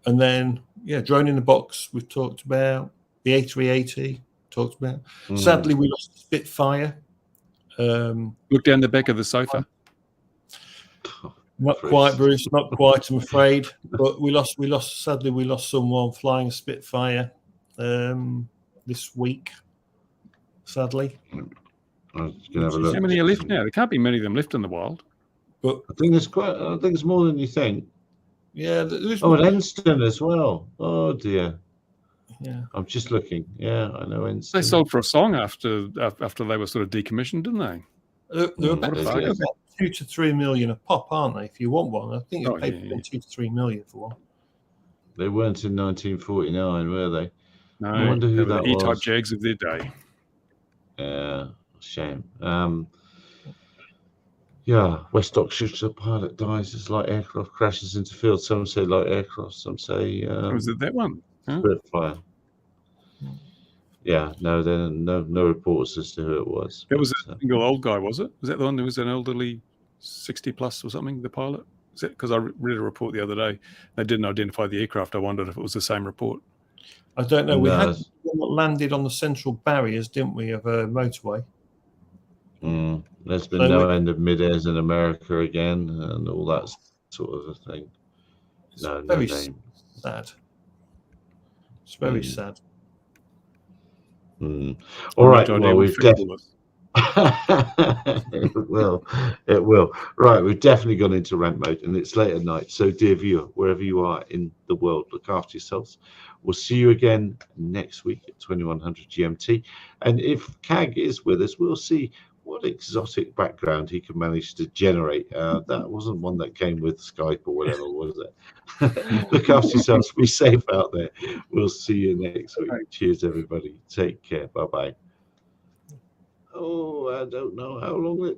And then, drone in the box we've talked about. The A380 talked about. Sadly, we lost the Spitfire. Look down the back of the sofa. Not quite, Bruce. Not quite, I'm afraid. But we lost. Sadly, we lost someone flying a Spitfire this week. Sadly. I was gonna have a look. How many are left now? There can't be many of them left in the wild. But I think it's more than you think. Yeah, there's an Enston as well. Oh dear. Yeah. I'm just looking. Yeah, I know. They Instant. sold for a song after they were sort of decommissioned, didn't they? They're about, they fuck. did. about 2 to 3 million a pop, aren't they? If you want one, I think you Oh, pay yeah, between 2 to 3 million for one. They weren't in 1949, were they? No, I wonder they who were that the E-type was. Jags of their day. Yeah, shame. Yeah, West Oxfordshire pilot dies as light aircraft crashes into field. Some say light aircraft, some say Was it that one? Huh? Spitfire. Yeah, no, there no reports as to who it was. That was but, a single old guy, was it? Was that the one who was an elderly 60 plus or something, the pilot? Is it because I read a report the other day? They didn't identify the aircraft. I wondered if it was the same report. I don't know. We No. had one that landed on the central barriers, didn't we, of a motorway? There's been So no end of mid-airs in America again and all that sort of a thing. It's No very name. sad. It's very sad. All right, Remote well, ID will we've fix all this. it will. Right, we've definitely gone into rant mode, and it's late at night. So, dear viewer, wherever you are in the world, look after yourselves. We'll see you again next week at 2100 GMT. And if CAG is with us, we'll see what exotic background he can manage to generate. That wasn't one that came with Skype or whatever, was it? Look after yourselves. Be safe out there. We'll see you next week. Cheers, everybody. Take care. Bye-bye. Oh, I don't know how long it